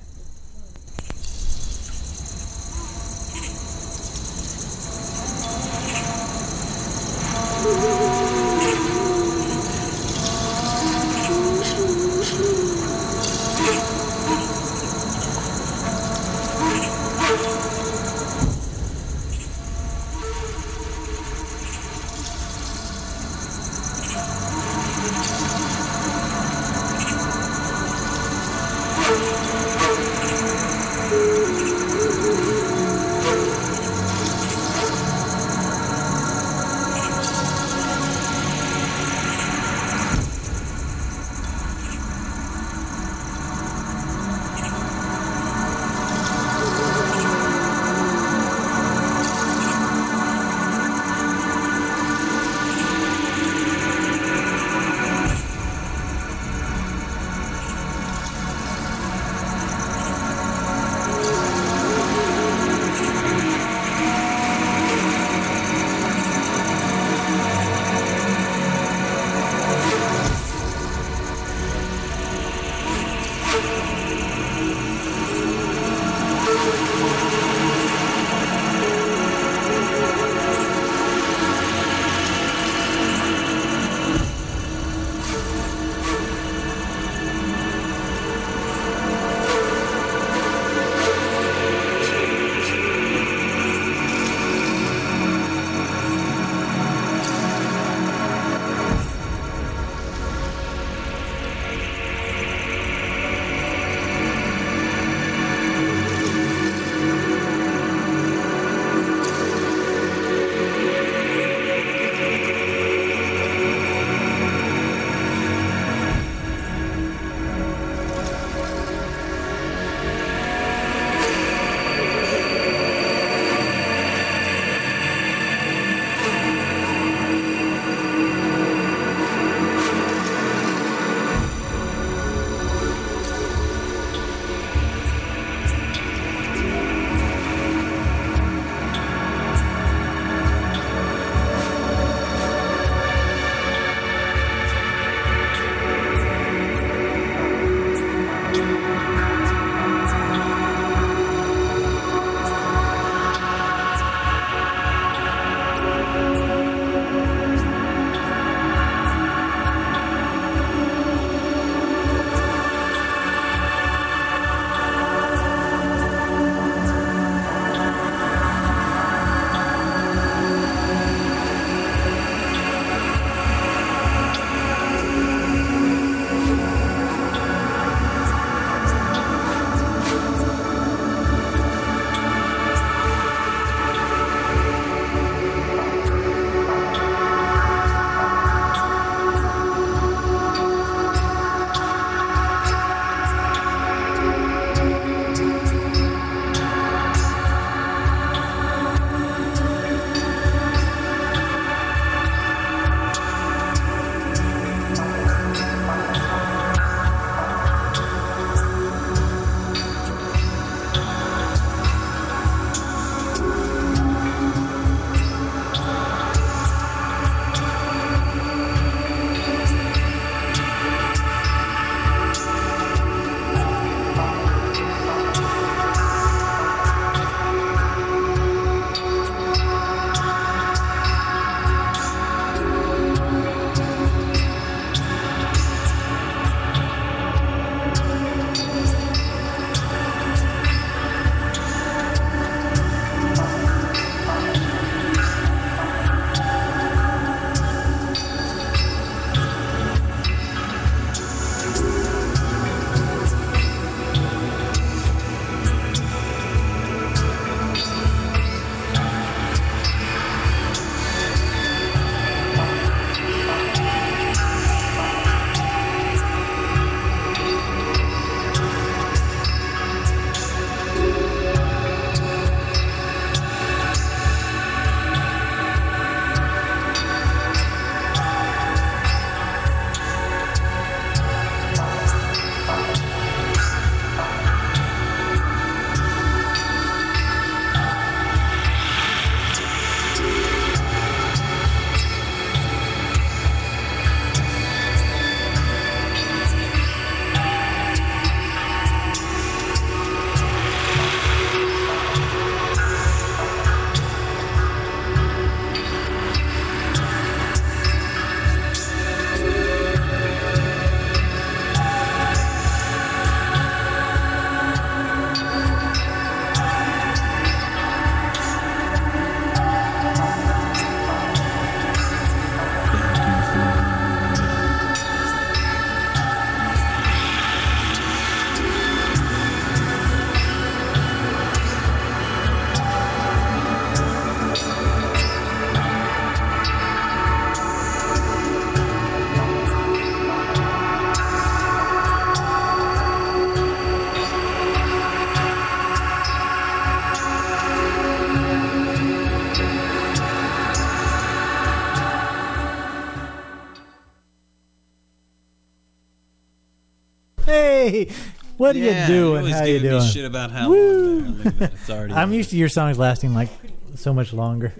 Hey, what are you doing? How you doing? Me shit about how long there. Look at that. It's already I'm used to your songs lasting like so much longer.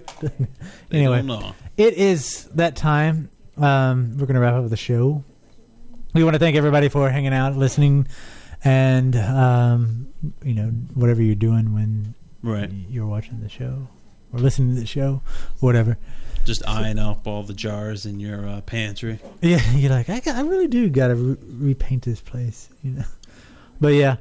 Anyway, it is that time. We're going to wrap up the show. We want to thank everybody for hanging out, listening, and whatever you're doing when you're watching the show or listening to the show, whatever. Just eyeing up all the jars in your pantry. Yeah, you're like, I really do got to repaint this place, But yeah,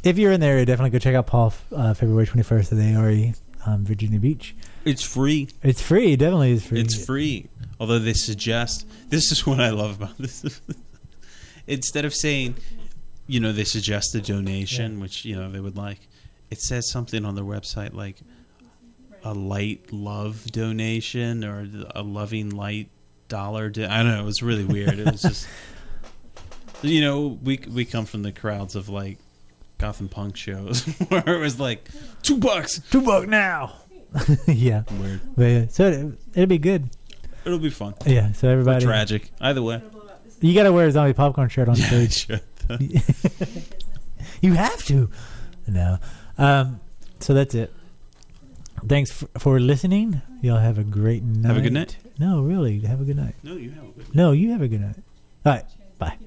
if you're in the area, definitely go check out Paul February 21st at the ARE, Virginia Beach. It's free. It's free. It definitely is free. It's free. Although they suggest, this is what I love about this. Instead of saying, they suggest a donation, which, they would like, it says something on their website like a light love donation or a loving light dollar. I don't know. It was really weird. It was just, we come from the crowds of like goth and punk shows where it was like $2, $2 now. Yeah. Weird. But yeah, so it'll be good. It'll be fun. Yeah. So everybody. Or tragic. Either way. You got to wear a zombie popcorn shirt on stage. Yeah, I should. You have to. No. So that's it. Thanks for listening. Y'all have a great night. Have a good night. No, really. Have a good night. No, you have a good night. No, you have a good night. All right. Bye.